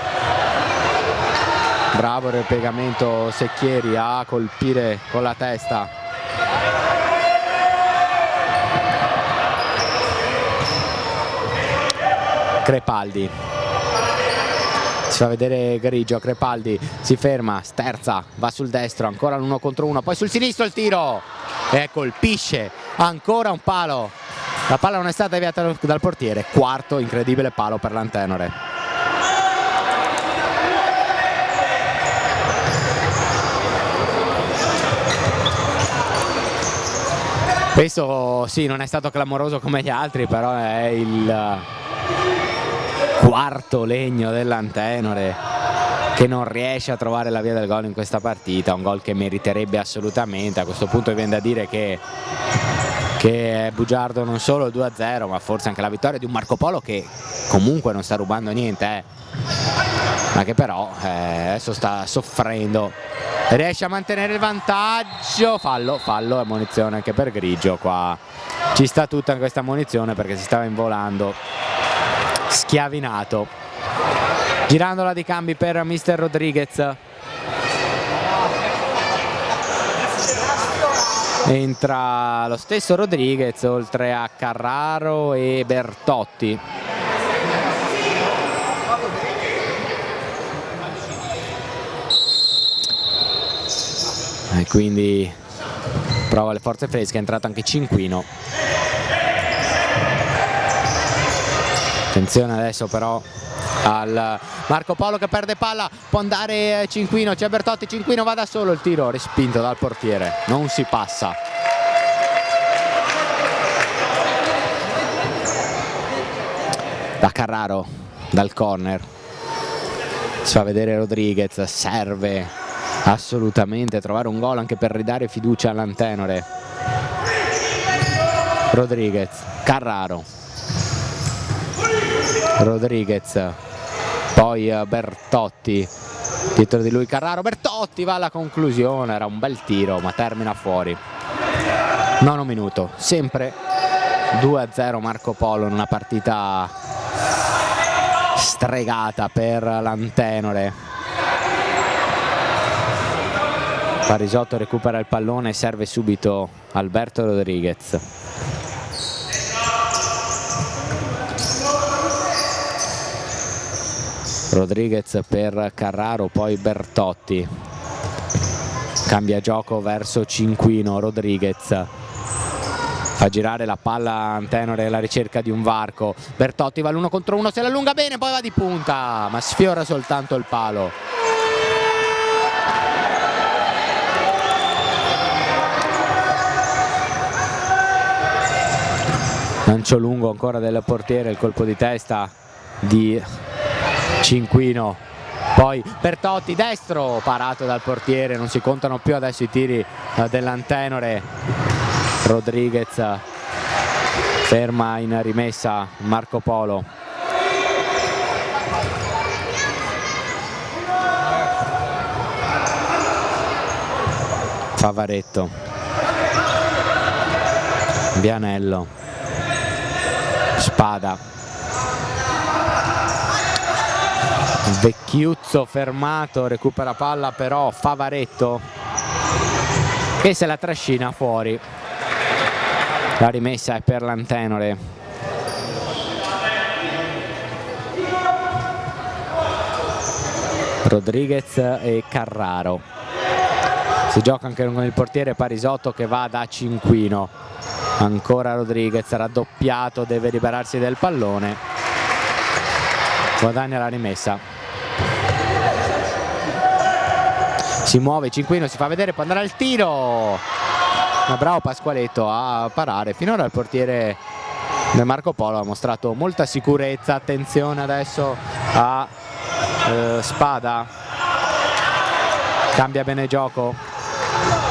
Bravo il ripiegamento Secchieri a colpire con la testa Crepaldi, si fa vedere Grigio, Crepaldi si ferma, sterza, va sul destro, ancora l'1 contro 1, poi sul sinistro il tiro e colpisce, ancora un palo, la palla non è stata deviata dal portiere, quarto incredibile palo per l'Antenore. Questo sì, non è stato clamoroso come gli altri, però è il quarto legno dell'Antenore che non riesce a trovare la via del gol in questa partita, un gol che meriterebbe assolutamente. A questo punto viene da dire che è bugiardo non solo il 2-0, ma forse anche la vittoria di un Marco Polo che comunque non sta rubando niente, ma che però adesso sta soffrendo. Riesce a mantenere il vantaggio, fallo e munizione anche per Grigio. Qua ci sta tutta questa munizione perché si stava involando, schiavinato. Girandola di cambi per mister Rodriguez, entra lo stesso Rodriguez oltre a Carraro e Bertotti. E quindi prova le forze fresche, è entrato anche Cinquino. Attenzione adesso però al Marco Polo che perde palla, può andare Cinquino, c'è Bertotti, Cinquino va da solo, il tiro respinto dal portiere, non si passa. Da Carraro, dal corner, si fa vedere Rodriguez, serve assolutamente trovare un gol anche per ridare fiducia all'Antenore. Rodriguez, Carraro, Rodriguez, poi Bertotti, dietro di lui Carraro, Bertotti va alla conclusione, era un bel tiro ma termina fuori. Nono minuto, sempre 2-0 Marco Polo in una partita stregata per l'Antenore. Parisotto recupera il pallone e serve subito Alberto Rodriguez. Rodriguez per Carraro, poi Bertotti. Cambia gioco verso Cinquino, Rodriguez. Fa girare la palla Antenore alla ricerca di un varco. Bertotti va l'1 contro 1, se la allunga bene, poi va di punta, ma sfiora soltanto il palo. Lancio lungo ancora del portiere, il colpo di testa di Cinquino, poi Bertotti destro, parato dal portiere, non si contano più adesso i tiri dell'Antenore. Rodriguez ferma in rimessa Marco Polo. Favaretto, Vianello, Spada, Vecchiuzzo fermato, recupera palla però Favaretto che se la trascina fuori. La rimessa è per l'Antenore. Rodriguez e Carraro. Si gioca anche con il portiere Parisotto che va da Cinquino. Ancora Rodriguez, raddoppiato, deve liberarsi del pallone. Guadagna la rimessa. Si muove Cinquino, si fa vedere, può andare al tiro. Ma bravo Pasqualetto a parare. Finora il portiere del Marco Polo ha mostrato molta sicurezza. Attenzione adesso a Spada. Cambia bene gioco.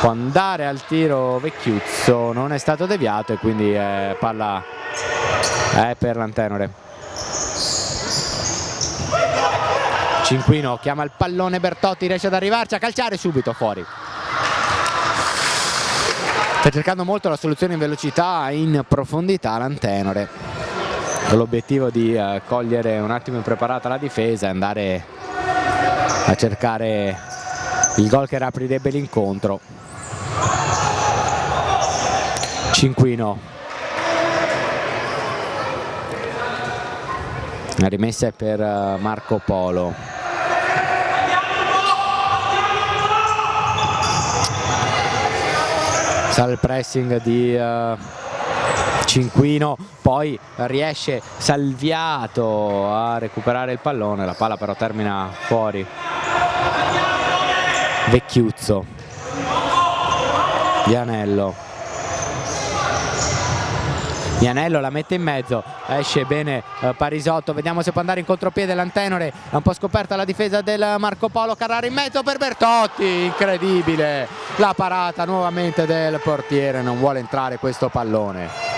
Può andare al tiro Vecchiuzzo, non è stato deviato e quindi palla è per l'Antenore. Cinquino chiama il pallone Bertotti, riesce ad arrivarci a calciare subito fuori. Sta cercando molto la soluzione in velocità, in profondità l'Antenore, con l'obiettivo di cogliere un attimo impreparata la difesa e andare a cercare il gol che riaprirebbe l'incontro. Cinquino La rimessa è per Marco Polo. Sale il pressing di Cinquino, poi riesce Salviato a recuperare il pallone, la palla però termina fuori. Vecchiuzzo, Vianello la mette in mezzo, esce bene Parisotto, vediamo se può andare in contropiede l'Antenore, è un po' scoperta la difesa del Marco Polo. Carrara in mezzo per Bertotti, incredibile la parata nuovamente del portiere, non vuole entrare questo pallone.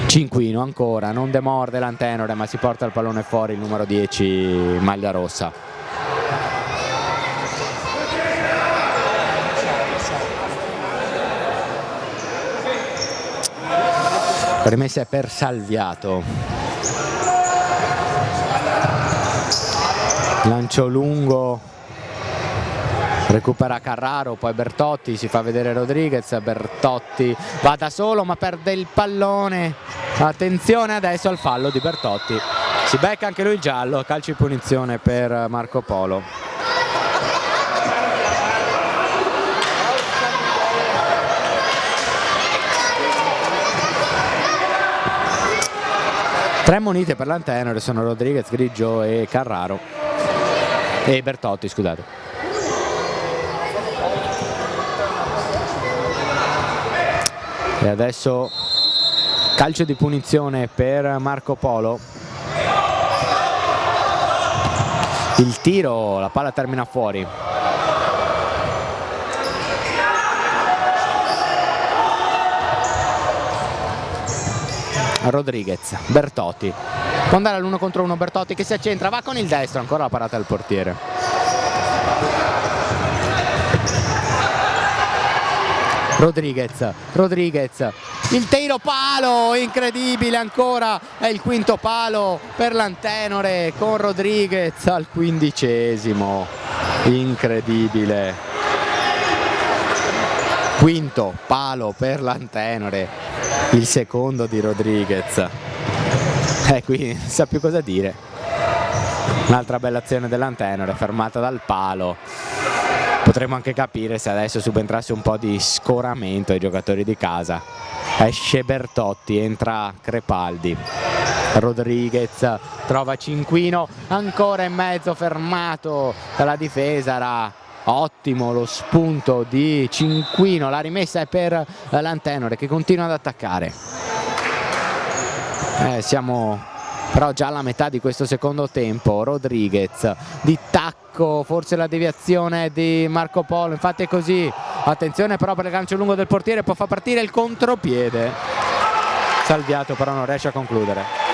Cinquino ancora, non demorde l'Antenore ma si porta il pallone fuori, il numero 10 maglia rossa. Rimessa è per Salviato, lancio lungo, recupera Carraro, poi Bertotti, si fa vedere Rodriguez, Bertotti va da solo ma perde il pallone, attenzione adesso al fallo di Bertotti, si becca anche lui il giallo, calcio di punizione per Marco Polo. Tre monete per l'Antenore sono Rodriguez, Grigio e Carraro e Bertotti, scusate. E adesso calcio di punizione per Marco Polo. Il tiro, la palla termina fuori. Rodriguez, Bertotti, può andare all'1 contro 1, Bertotti che si accentra, va con il destro, ancora la parata del portiere. Rodriguez, il tiro palo, incredibile ancora, è il quinto palo per l'Antenore con Rodriguez al 15°, incredibile. Quinto palo per l'Antenore, il secondo di Rodriguez, qui non sa più cosa dire. Un'altra bella azione dell'Antenore fermata dal palo, potremmo anche capire se adesso subentrasse un po' di scoramento ai giocatori di casa. Esce Bertotti, entra Crepaldi, Rodriguez trova Cinquino, ancora in mezzo fermato dalla difesa, era ottimo lo spunto di Cinquino, la rimessa è per l'Antenore che continua ad attaccare. Siamo però già alla metà di questo secondo tempo. Rodriguez di tacco, forse la deviazione di Marco Polo, infatti è così, attenzione però per il gancio lungo del portiere, può far partire il contropiede, Salviato però non riesce a concludere.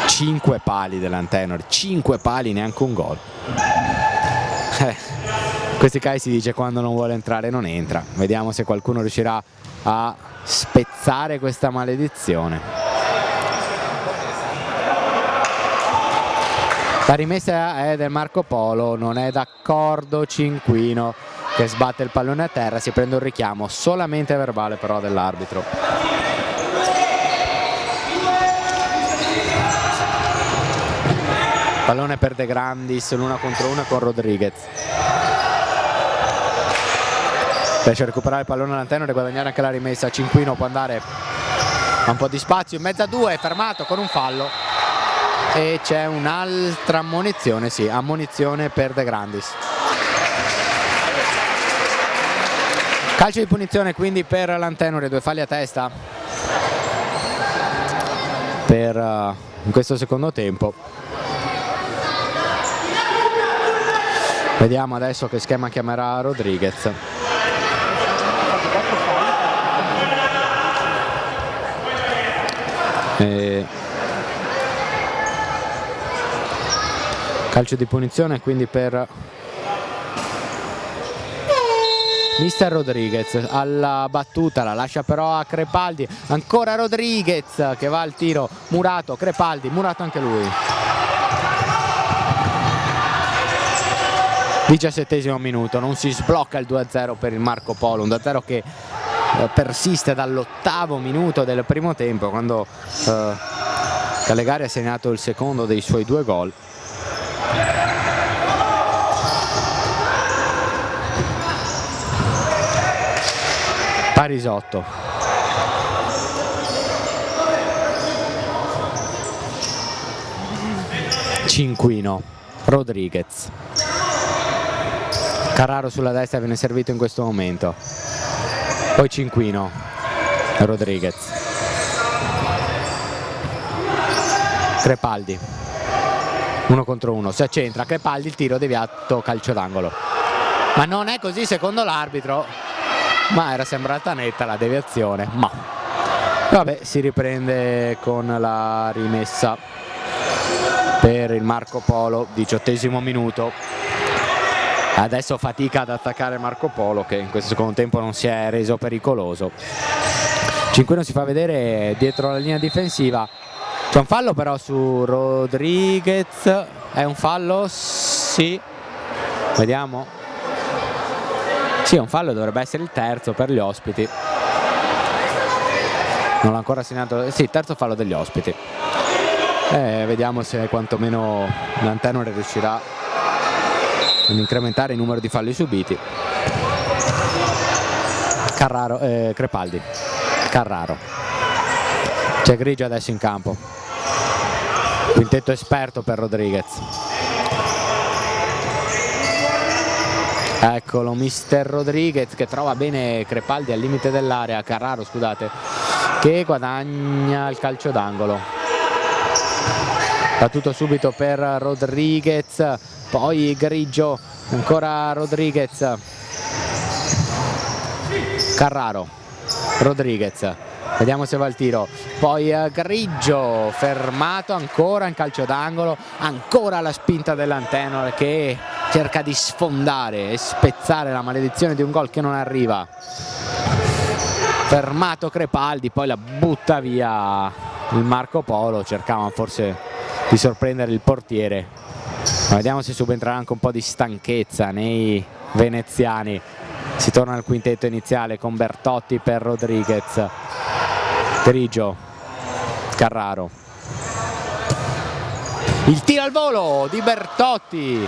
Cinque pali dell'Antenore, 5 pali, neanche un gol. In questi casi si dice quando non vuole entrare non entra. Vediamo se qualcuno riuscirà a spezzare questa maledizione. La rimessa è del Marco Polo, non è d'accordo Cinquino che sbatte il pallone a terra, si prende un richiamo solamente verbale però dell'arbitro. Pallone per De Grandis, l'1 contro 1 con Rodriguez. Riesce a recuperare il pallone all'Antenore e guadagnare anche la rimessa. Cinquino può andare a un po' di spazio, in mezzo a due, è fermato con un fallo. E c'è un'altra ammonizione, sì, ammonizione per De Grandis. Calcio di punizione quindi per l'Antenore, 2 falli a testa per in questo secondo tempo. Vediamo adesso che schema chiamerà Rodriguez. Calcio di punizione quindi per mister Rodriguez, alla battuta la lascia però a Crepaldi, ancora Rodriguez che va al tiro, Murato, Crepaldi, Murato anche lui. 17° minuto, non si sblocca il 2-0 per il Marco Polo, un 2-0 che persiste dall'8° minuto del primo tempo, quando Callegari ha segnato il secondo dei suoi 2 gol. Parisotto, Cinquino, Rodriguez, Carraro sulla destra viene servito in questo momento, poi Cinquino, Rodriguez, Crepaldi, 1 contro 1, si accentra Crepaldi, il tiro deviato, calcio d'angolo, ma non è così secondo l'arbitro, ma era sembrata netta la deviazione, ma vabbè, si riprende con la rimessa per il Marco Polo, 18° minuto. Adesso fatica ad attaccare Marco Polo, che in questo secondo tempo non si è reso pericoloso. Cinquino si fa vedere dietro la linea difensiva, c'è un fallo però su Rodriguez, è un fallo? Sì, vediamo. Sì, è un fallo, dovrebbe essere il terzo per gli ospiti. Non l'ha ancora segnato, sì, terzo fallo degli ospiti. Vediamo se quantomeno l'Antenore riuscirà ad incrementare il numero di falli subiti. Carraro, Crepaldi, Carraro. C'è Grigio adesso in campo. Quintetto esperto per Rodriguez. Eccolo mister Rodriguez che trova bene Crepaldi al limite dell'area, Carraro scusate, che guadagna il calcio d'angolo. Battuto subito per Rodriguez, poi Grigio, ancora Rodriguez, Carraro, Rodriguez, vediamo se va il tiro, poi Grigio fermato ancora in calcio d'angolo, ancora la spinta dell'Antenore che cerca di sfondare e spezzare la maledizione di un gol che non arriva. Fermato Crepaldi, poi la butta via il Marco Polo, cercavano forse di sorprendere il portiere, ma vediamo se subentrerà anche un po' di stanchezza nei veneziani. Si torna al quintetto iniziale con Bertotti per Rodriguez, Grigio, Carraro, il tiro al volo di Bertotti,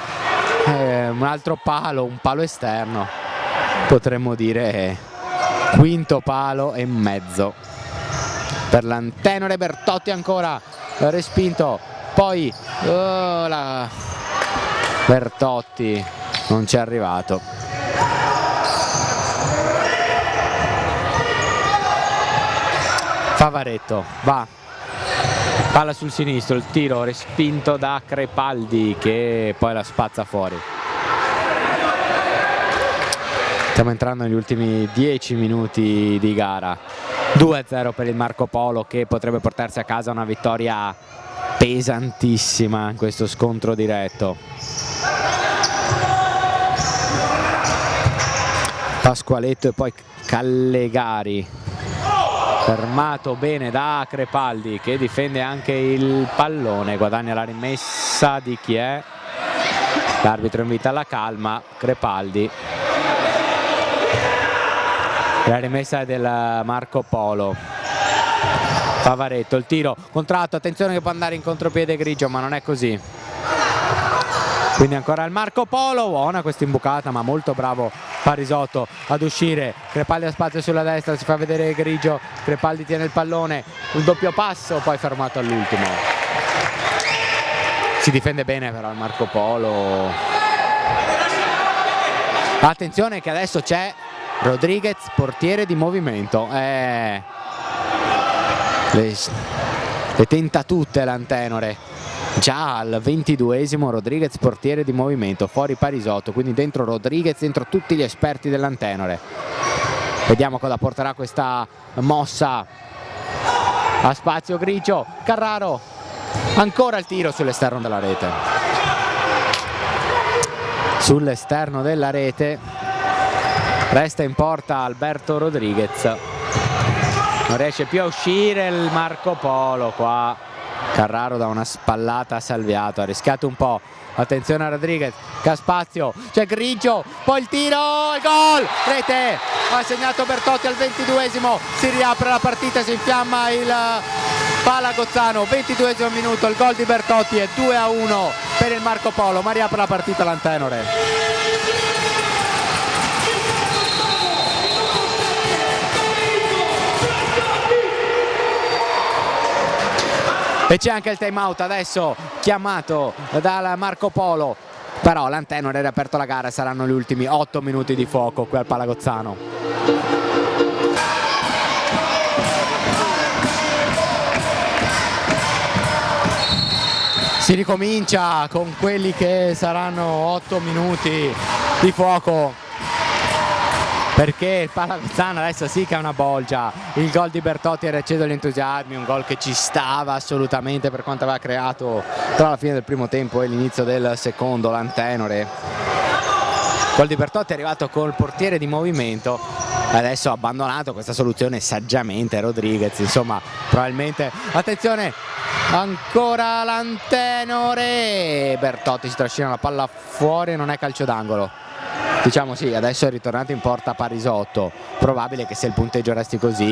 un altro palo, un palo esterno, potremmo dire quinto palo e mezzo per l'Antenore. Bertotti ancora respinto, poi Bertotti non ci è arrivato. Favaretto va, palla sul sinistro, il tiro respinto da Crepaldi che poi la spazza fuori. Stiamo entrando negli ultimi 10 minuti di gara, 2-0 per il Marco Polo che potrebbe portarsi a casa una vittoria pesantissima in questo scontro diretto. Pasqualetto e poi Callegari, fermato bene da Crepaldi che difende anche il pallone, guadagna la rimessa di chi è? L'arbitro invita alla calma, Crepaldi. La rimessa del Marco Polo. Favaretto, il tiro, contratto, attenzione che può andare in contropiede Grigio, ma non è così. Quindi ancora il Marco Polo, buona questa imbucata, ma molto bravo Parisotto ad uscire. Crepaldi a spazio sulla destra, si fa vedere Grigio, Crepaldi tiene il pallone, il doppio passo, poi fermato all'ultimo. Si difende bene però il Marco Polo. Attenzione che adesso c'è Rodriguez, portiere di movimento. Le tenta tutte l'Antenore. Già al 22esimo Rodriguez, portiere di movimento, fuori Parisotto, quindi dentro Rodriguez, dentro tutti gli esperti dell'Antenore. Vediamo cosa porterà questa mossa. A spazio Grigio, Carraro, ancora il tiro sull'esterno della rete. Sull'esterno della rete resta in porta Alberto Rodriguez, non riesce più a uscire il Marco Polo qua. Carraro da una spallata ha salviato, ha rischiato un po'. Attenzione a Rodriguez, che ha spazio, c'è Grigio, poi il tiro, il gol, rete, ha segnato Bertotti al 22esimo, si riapre la partita, si infiamma il Palagozzano, 22esimo minuto, il gol di Bertotti è 2-1 per il Marco Polo, ma riapre la partita l'Antenore. E c'è anche il time out adesso chiamato dal Marco Polo, però l'Antenore ha riaperto la gara, saranno gli ultimi 8 minuti di fuoco qui al Palagozzano. Si ricomincia con quelli che saranno 8 minuti di fuoco, perché il Palagozzano adesso sì che è una bolgia. Il gol di Bertotti ha riacceso gli entusiasmi, un gol che ci stava assolutamente per quanto aveva creato tra la fine del primo tempo e l'inizio del secondo l'Antenore. Il gol di Bertotti è arrivato col portiere di movimento, adesso ha abbandonato questa soluzione saggiamente Rodriguez, insomma probabilmente, attenzione, ancora l'Antenore, Bertotti si trascina la palla fuori e non è calcio d'angolo. Diciamo sì, adesso è ritornato in porta Parisotto, probabile che se il punteggio resti così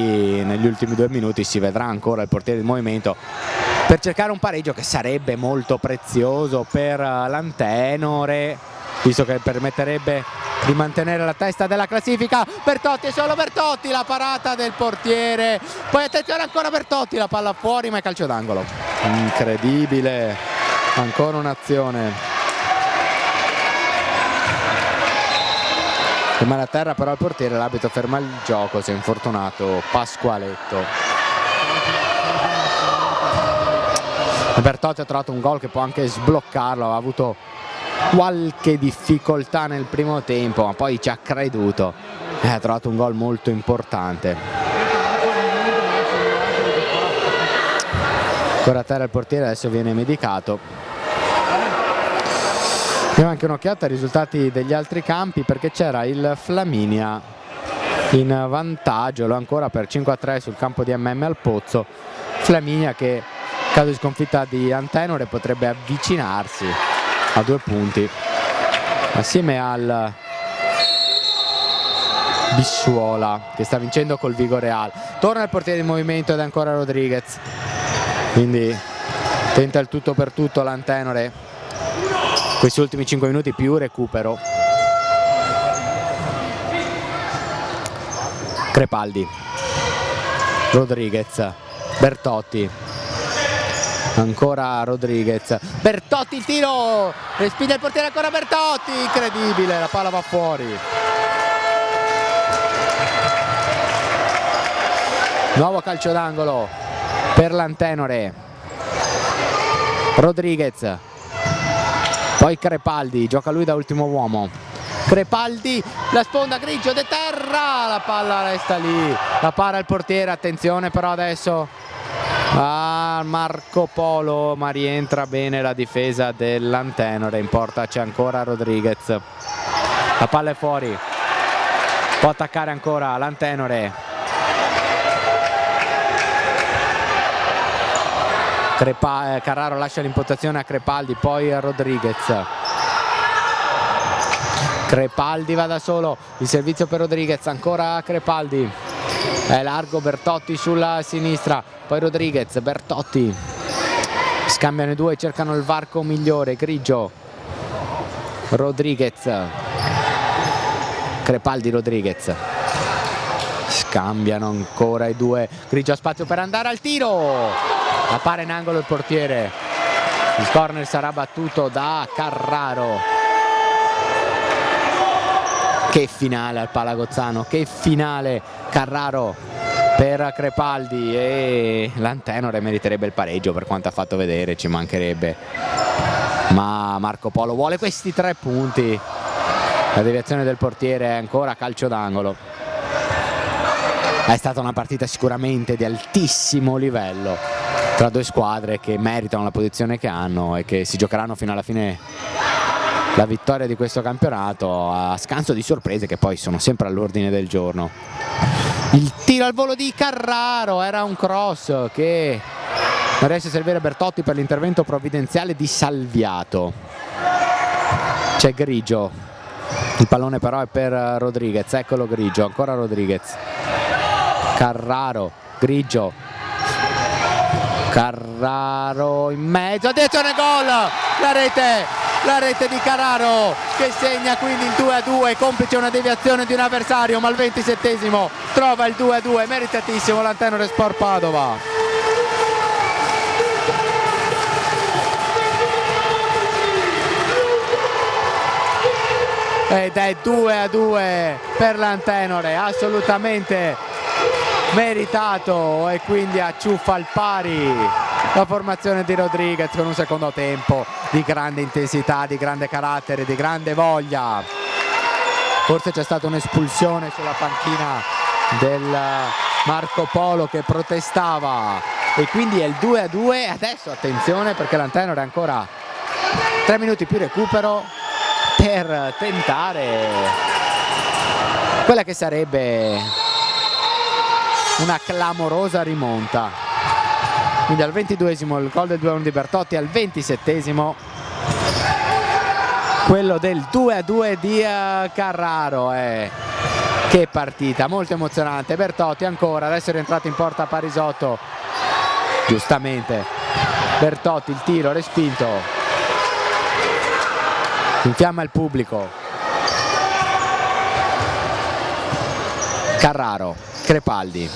negli ultimi 2 minuti si vedrà ancora il portiere di movimento per cercare un pareggio che sarebbe molto prezioso per l'Antenore, visto che permetterebbe di mantenere la testa della classifica. Bertotti e solo Bertotti, la parata del portiere, poi attenzione ancora Bertotti, la palla fuori ma è calcio d'angolo. Incredibile, ancora un'azione. Rimane a terra però il portiere, l'arbitro ferma il gioco, si è infortunato Pasqualetto. Bertotti ha trovato un gol che può anche sbloccarlo, aveva avuto qualche difficoltà nel primo tempo ma poi ci ha creduto, ha trovato un gol molto importante. Ancora a terra il portiere, adesso viene medicato. Diamo anche un'occhiata ai risultati degli altri campi, perché c'era il Flaminia in vantaggio, lo ancora per 5-3 sul campo di MM al Pozzo. Flaminia che in caso di sconfitta di Antenore potrebbe avvicinarsi a 2 punti assieme al Bissuola che sta vincendo col Vigo Real. Torna il portiere di movimento ed è ancora Rodriguez, quindi tenta il tutto per tutto l'Antenore questi ultimi 5 minuti più recupero. Crepaldi, Rodriguez, Bertotti, ancora Rodriguez, Bertotti il tiro, respinge il portiere, ancora Bertotti, incredibile, la palla va fuori. Nuovo calcio d'angolo per l'Antenore. Rodriguez, poi Crepaldi, gioca lui da ultimo uomo. Crepaldi, la sponda, Grigio, deterra, la palla resta lì, la para il portiere, attenzione però adesso a Marco Polo, ma rientra bene la difesa dell'Antenore, in porta c'è ancora Rodriguez, la palla è fuori, può attaccare ancora l'Antenore. Carraro lascia l'impostazione a Crepaldi, poi a Rodriguez. Crepaldi va da solo, il servizio per Rodriguez, ancora a Crepaldi. È largo Bertotti sulla sinistra, poi Rodriguez, Bertotti. Scambiano i due, cercano il varco migliore, Grigio. Rodriguez. Crepaldi, Rodriguez. Scambiano ancora i due, Grigio ha spazio per andare al tiro. Appare in angolo il portiere, il corner sarà battuto da Carraro. Che finale al Palagozzano, che finale, Carraro per Crepaldi, e l'Antenore meriterebbe il pareggio per quanto ha fatto vedere, ci mancherebbe, ma Marco Polo vuole questi 3 punti. La deviazione del portiere è ancora calcio d'angolo. È stata una partita sicuramente di altissimo livello tra 2 squadre che meritano la posizione che hanno e che si giocheranno fino alla fine la vittoria di questo campionato, a scanso di sorprese che poi sono sempre all'ordine del giorno. Il tiro al volo di Carraro, era un cross che non riesce a servire Bertotti per l'intervento provvidenziale di Salviato. C'è Grigio, il pallone però è per Rodriguez, eccolo Grigio, ancora Rodriguez, Carraro, Grigio, Carraro in mezzo, attenzione, gol, la rete di Carraro che segna quindi il 2-2, complice una deviazione di un avversario, ma al 27esimo trova il 2-2, meritatissimo l'Antenore Sport Padova. Ed è 2-2 per l'Antenore, assolutamente meritato, e quindi acciuffa al pari la formazione di Rodriguez con un secondo tempo di grande intensità, di grande carattere, di grande voglia. Forse c'è stata un'espulsione sulla panchina del Marco Polo che protestava, e quindi è il 2-2. Adesso attenzione, perché l'Antenore ha ancora 3 minuti più recupero per tentare quella che sarebbe una clamorosa rimonta. Quindi al 22esimo il gol del 2-1 di Bertotti, al 27esimo quello del 2-2 di Carraro. Che partita molto emozionante. Bertotti ancora, adesso è rientrato in porta Parisotto, giustamente Bertotti, il tiro respinto, infiamma il pubblico. Carraro, Crepaldi,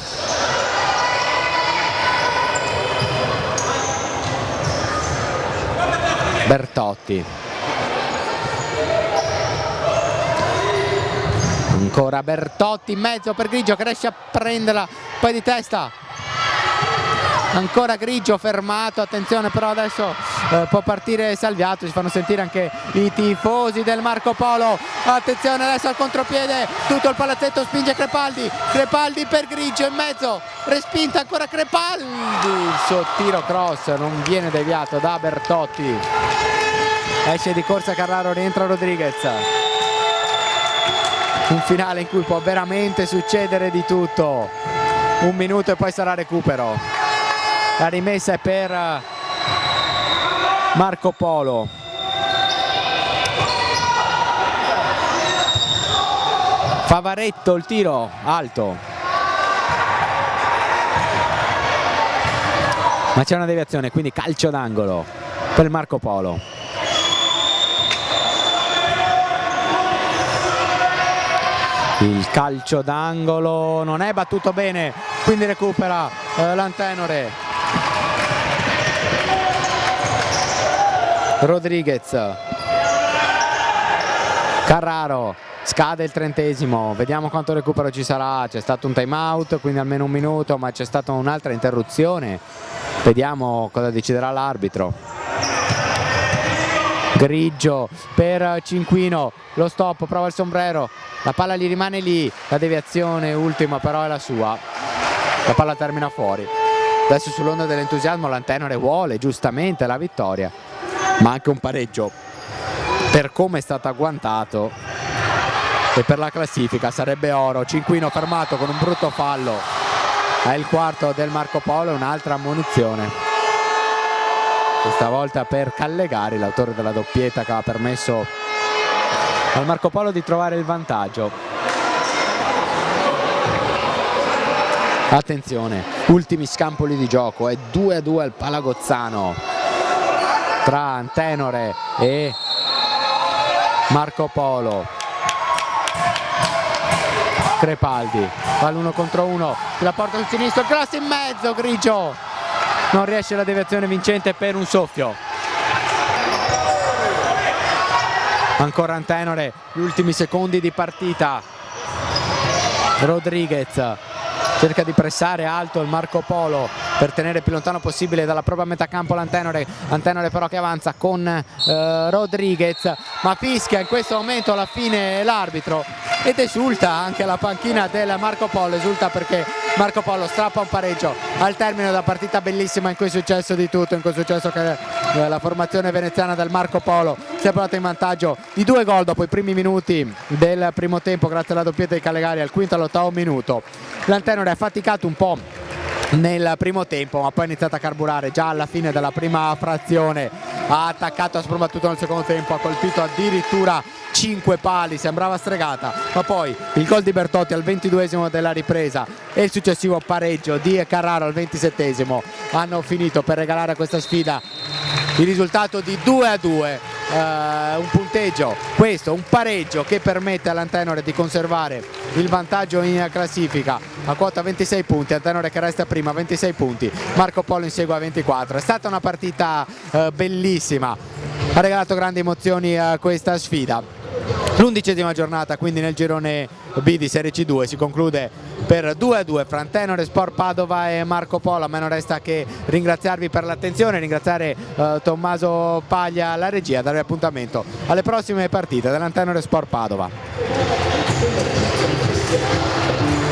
Bertotti, ancora Bertotti in mezzo per Grigio che riesce a prenderla, poi di testa ancora Grigio fermato, attenzione però adesso può partire Salviato, si fanno sentire anche i tifosi del Marco Polo, attenzione adesso al contropiede, tutto il palazzetto spinge Crepaldi per Grigio in mezzo, respinta ancora Crepaldi, il suo tiro cross non viene deviato da Bertotti, esce di corsa Carraro, rientra Rodriguez. Un finale in cui può veramente succedere di tutto, 1 minuto e poi sarà recupero. La rimessa è per Marco Polo. Favaretto, il tiro alto, ma c'è una deviazione, quindi calcio d'angolo per Marco Polo. Il calcio d'angolo non è battuto bene, quindi recupera l'Antenore. Rodriguez, Carraro, scade il 30esimo, vediamo quanto recupero ci sarà, c'è stato un time out, quindi almeno 1 minuto, ma c'è stata un'altra interruzione, vediamo cosa deciderà l'arbitro. Grigio per Cinquino, lo stop, prova il sombrero, la palla gli rimane lì, la deviazione ultima però è la sua, la palla termina fuori. Adesso sull'onda dell'entusiasmo l'Antenore vuole giustamente la vittoria, ma anche un pareggio per come è stato agguantato e per la classifica sarebbe oro. Cinquino fermato con un brutto fallo, è il quarto del Marco Polo e un'altra ammonizione, questa volta per Callegari, l'autore della doppietta che ha permesso al Marco Polo di trovare il vantaggio. Attenzione, ultimi scampoli di gioco, è 2-2 al Palagozzano tra Antenore e Marco Polo. Crepaldi fa l'1 contro 1, la porta sul sinistro, cross in mezzo, Grigio non riesce la deviazione vincente per un soffio. Ancora Antenore, gli ultimi secondi di partita. Rodriguez cerca di pressare alto il Marco Polo per tenere più lontano possibile dalla propria metà campo l'Antenore. Antenore però che avanza con Rodriguez, ma fischia in questo momento alla fine l'arbitro ed esulta anche la panchina del Marco Polo, esulta perché Marco Polo strappa un pareggio al termine della partita bellissima in cui è successo di tutto, in cui è successo che la formazione veneziana del Marco Polo si è portata in vantaggio di 2 gol dopo i primi minuti del primo tempo grazie alla doppietta di Callegari al quinto e all'8° minuto. L'Antenore ha faticato un po' nel primo tempo, ma poi ha iniziato a carburare già alla fine della prima frazione, ha attaccato, ha sprombattuto nel secondo tempo, ha colpito addirittura 5 pali, sembrava stregata, ma poi il gol di Bertotti al 22esimo della ripresa e il successivo pareggio di Carraro al 27esimo hanno finito per regalare a questa sfida il risultato di 2-2, un punteggio, questo, un pareggio che permette all'Antenore di conservare il vantaggio in classifica a quota 26 punti, Antenore che resta prima a 26 punti, Marco Polo insegue a 24. È stata una partita bellissima, ha regalato grandi emozioni a questa sfida. L'11ª giornata quindi nel girone B di Serie C2 si conclude per 2-2 fra Antenore Sport Padova e Marco Polo. A me non resta che ringraziarvi per l'attenzione, ringraziare Tommaso Paglia alla regia, darvi appuntamento alle prossime partite dell'Antenore Sport Padova.